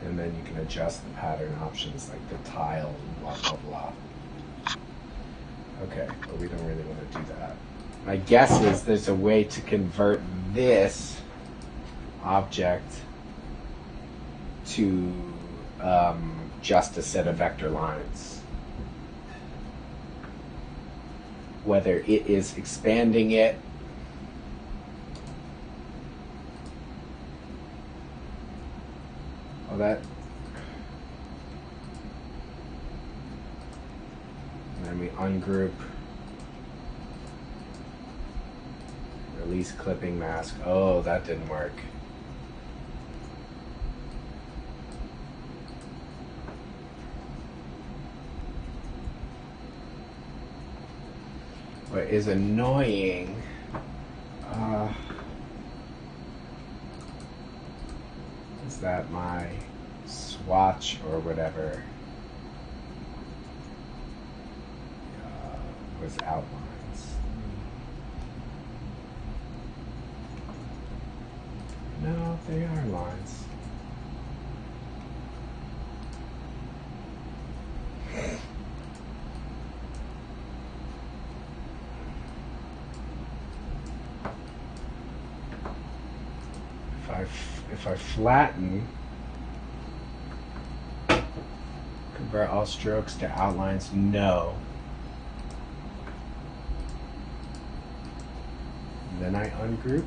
And then you can adjust the pattern options like the tile and blah blah blah. Okay, but we don't really want to do that. My guess is there's a way to convert this object to just a set of vector lines. Whether it is expanding it that, and then we ungroup, release clipping mask. Oh, that didn't work. What is annoying is that my swatch or whatever was outlines. No, they are lines. If I flatten, convert all strokes to outlines, no. And then I ungroup.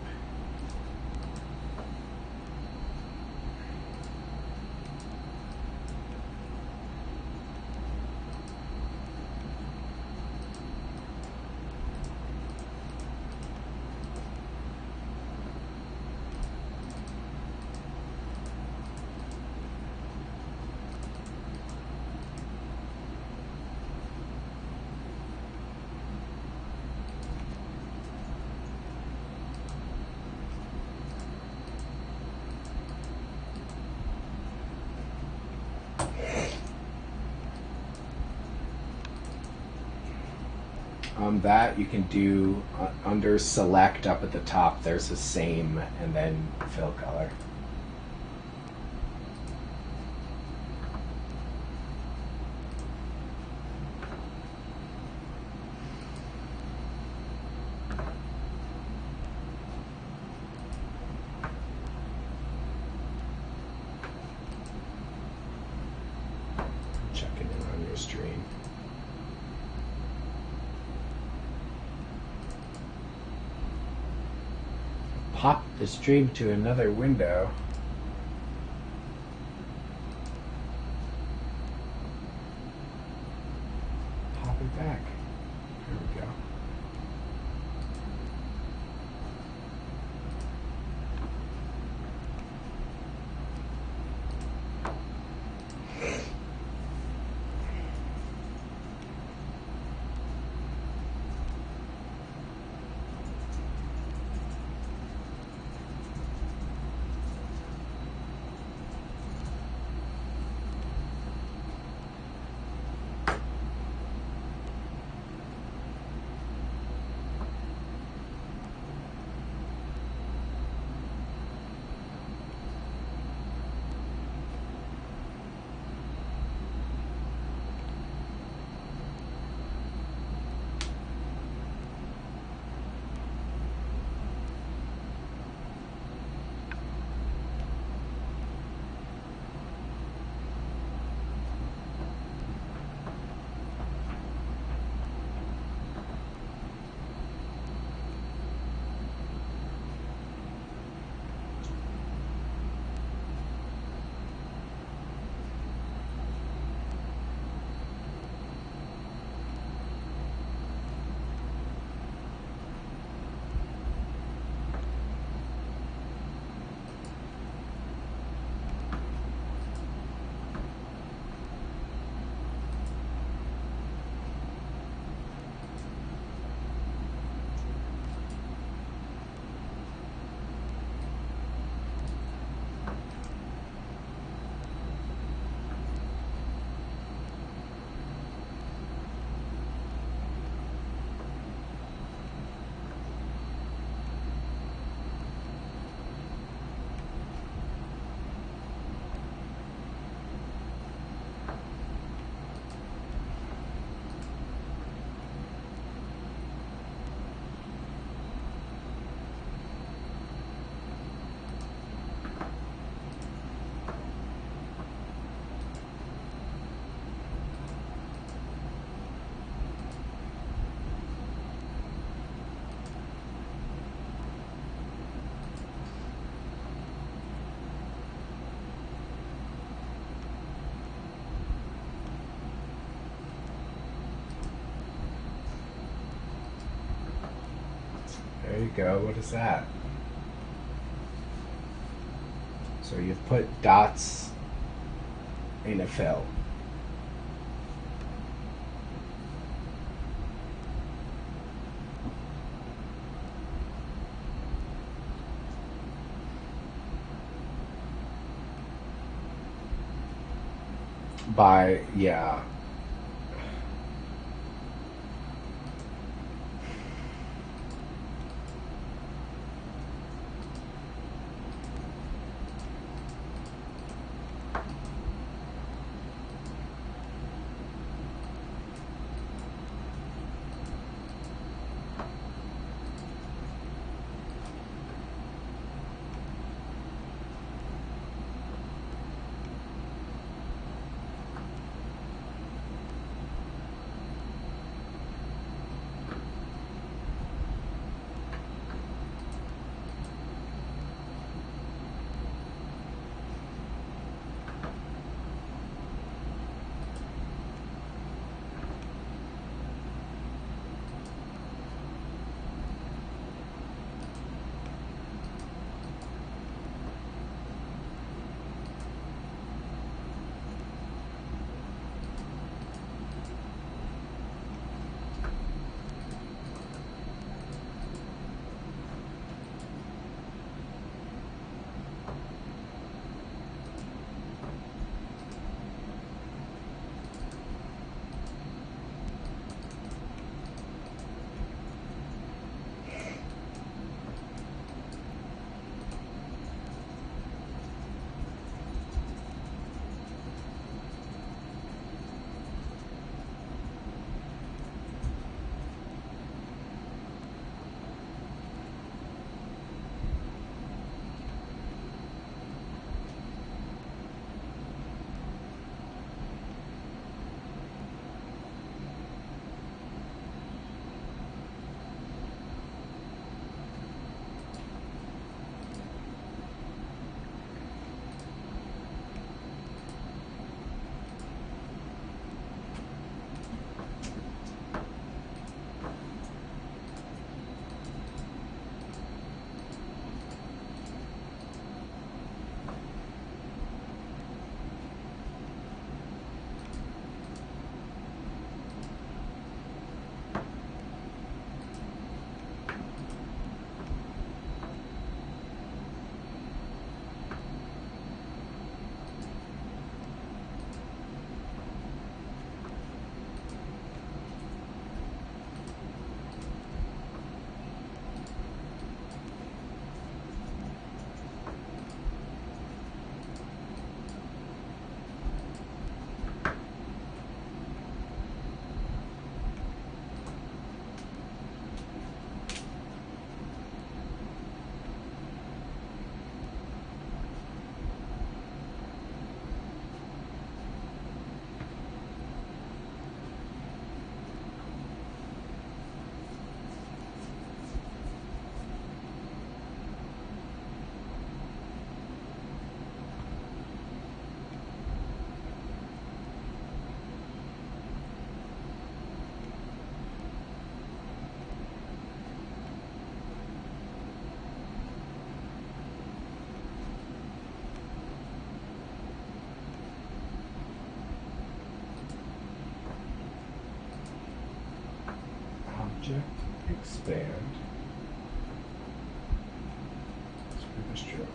That you can do under select up at the top. There's a same and then fill color. Checking in on your stream. Pop the stream to another window. Pop it back. There we go. you go. What is that? So you've put dots in a fill. Yeah. Object, expand, screw the stroke.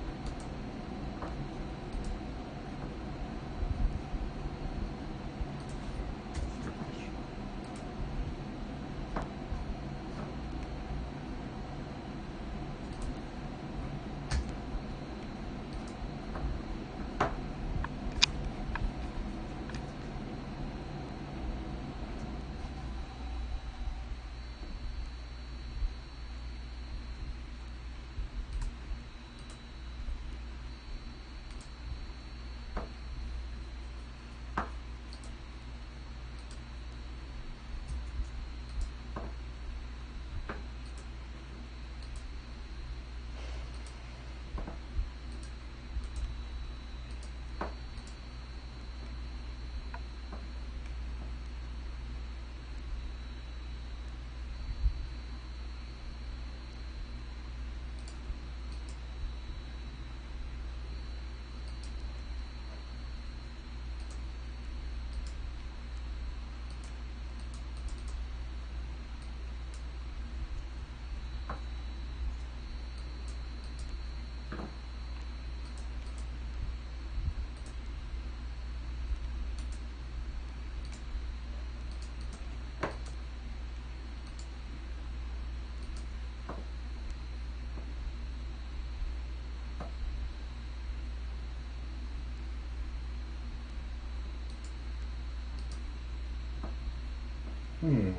Hmm.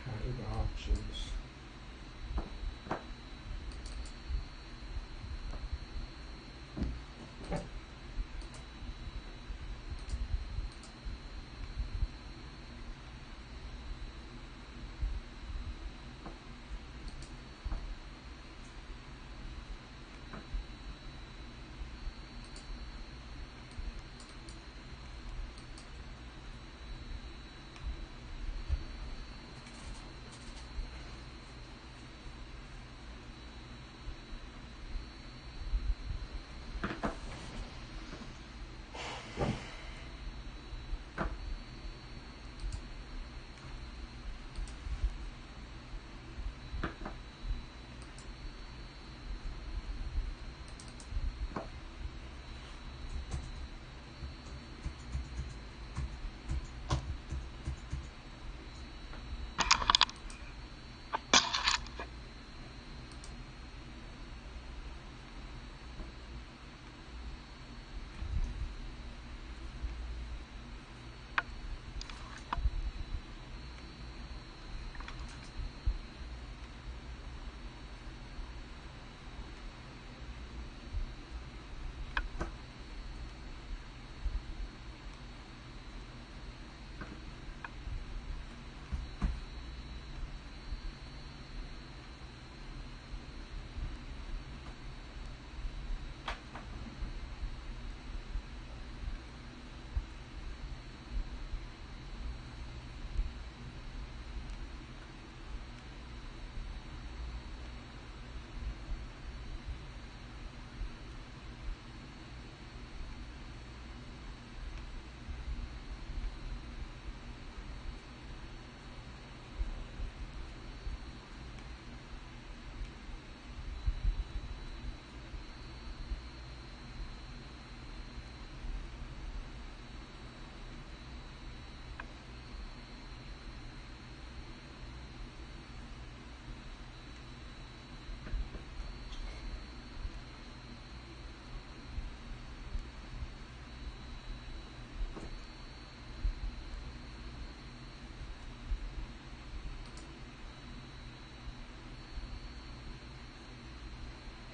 Pattern options.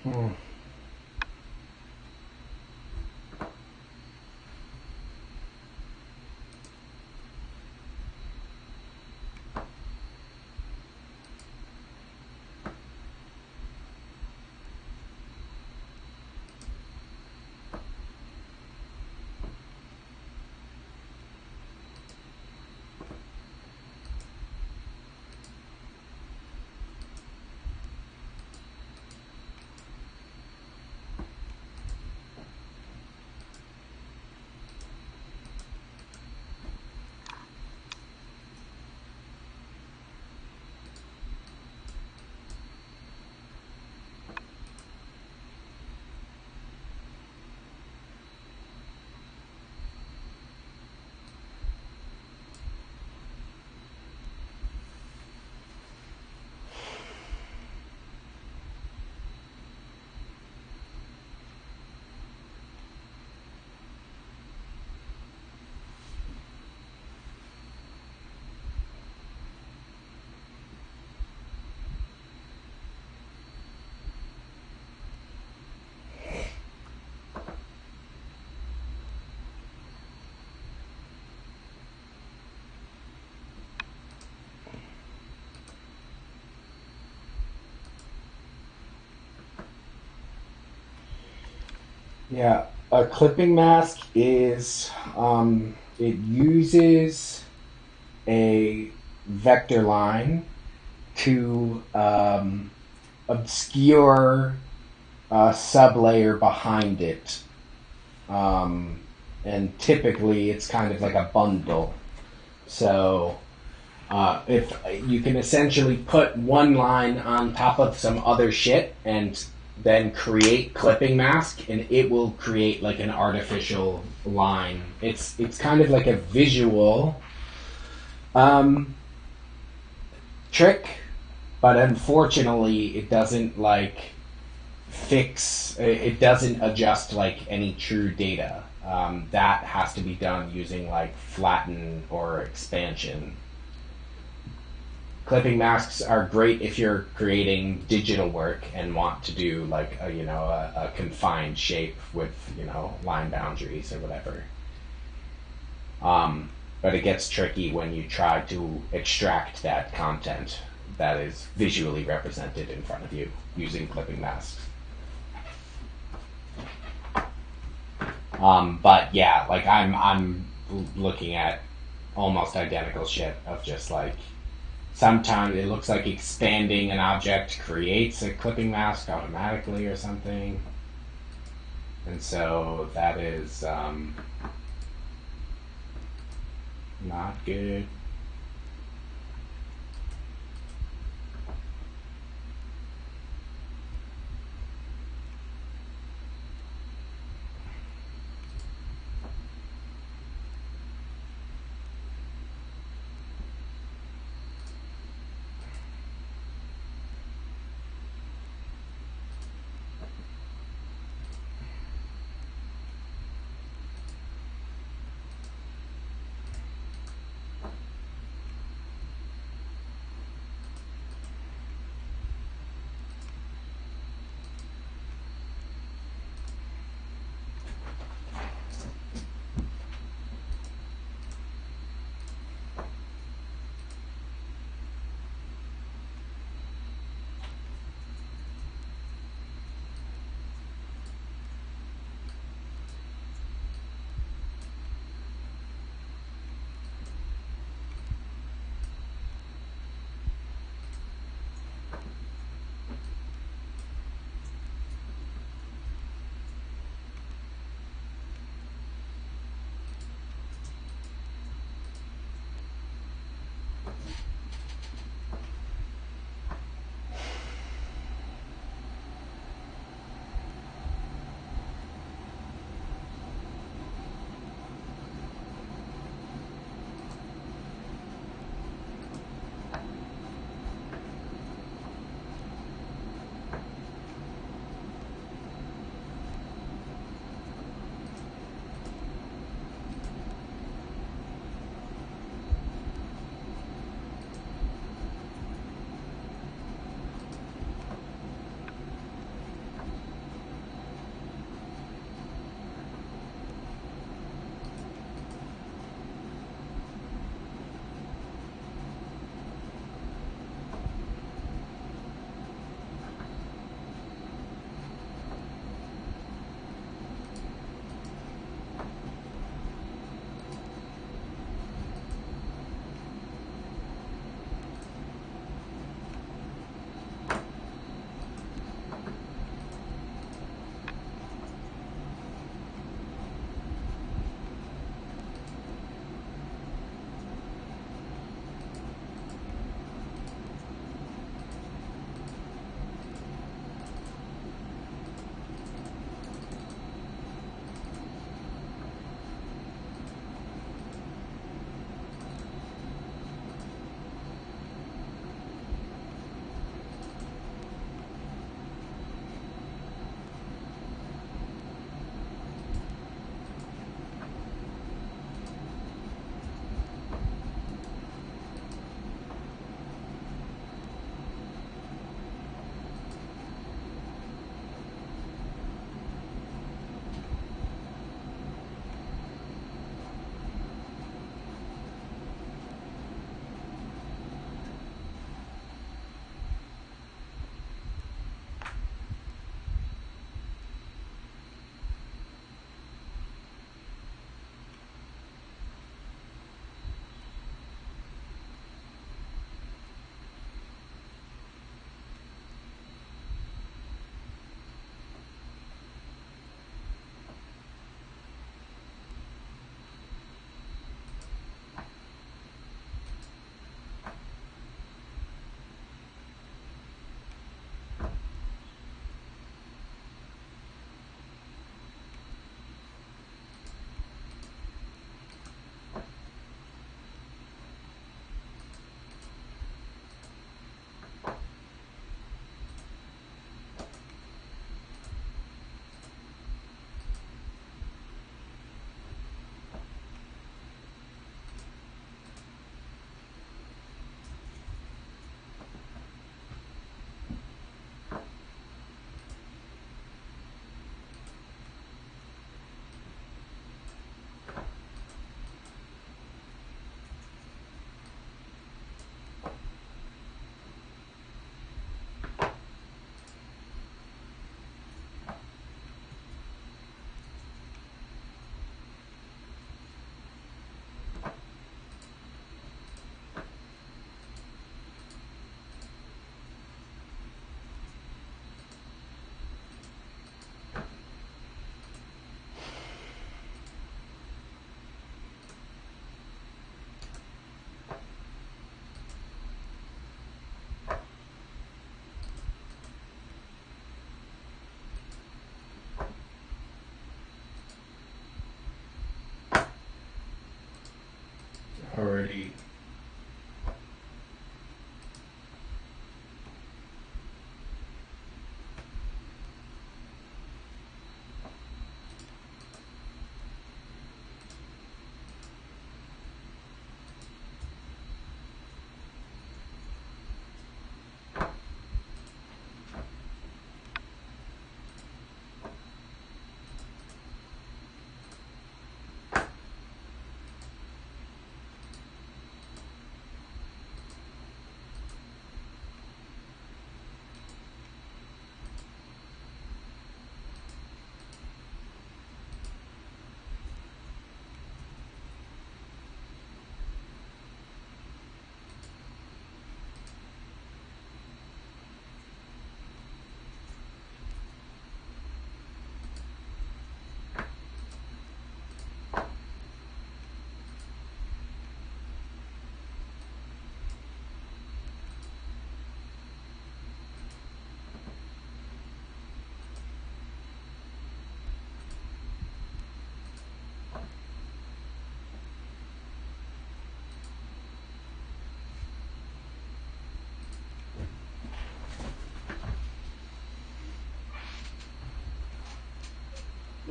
Hmm. Yeah, a clipping mask is it uses a vector line to obscure a sublayer behind it, um, and typically it's kind of like a bundle. So if you can essentially put one line on top of some other shit and then create clipping mask, and it will create like an artificial line. It's kind of like a visual um, trick, but unfortunately it doesn't like fix, it doesn't adjust like any true data. That has to be done using like flatten or expansion. Clipping masks are great if you're creating digital work and want to do like a confined shape with line boundaries or whatever. But it gets tricky when you try to extract that content that is visually represented in front of you using clipping masks. But yeah, like I'm looking at almost identical shit of just like sometimes it looks like expanding an object creates a clipping mask automatically or something, and so that is not good. dirty.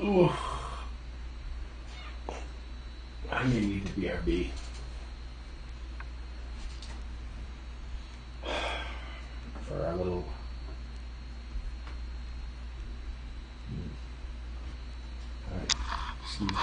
Ooh. I may need to BRB. For a little. Alright. Excuse me.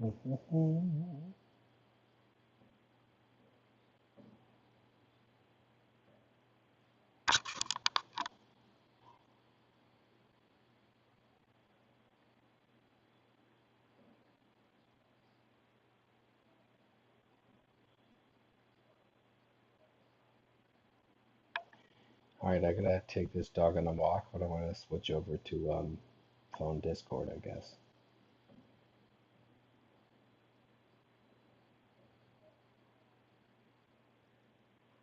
All right, I gotta take this dog on a walk, but I want to switch over to phone Discord, I guess.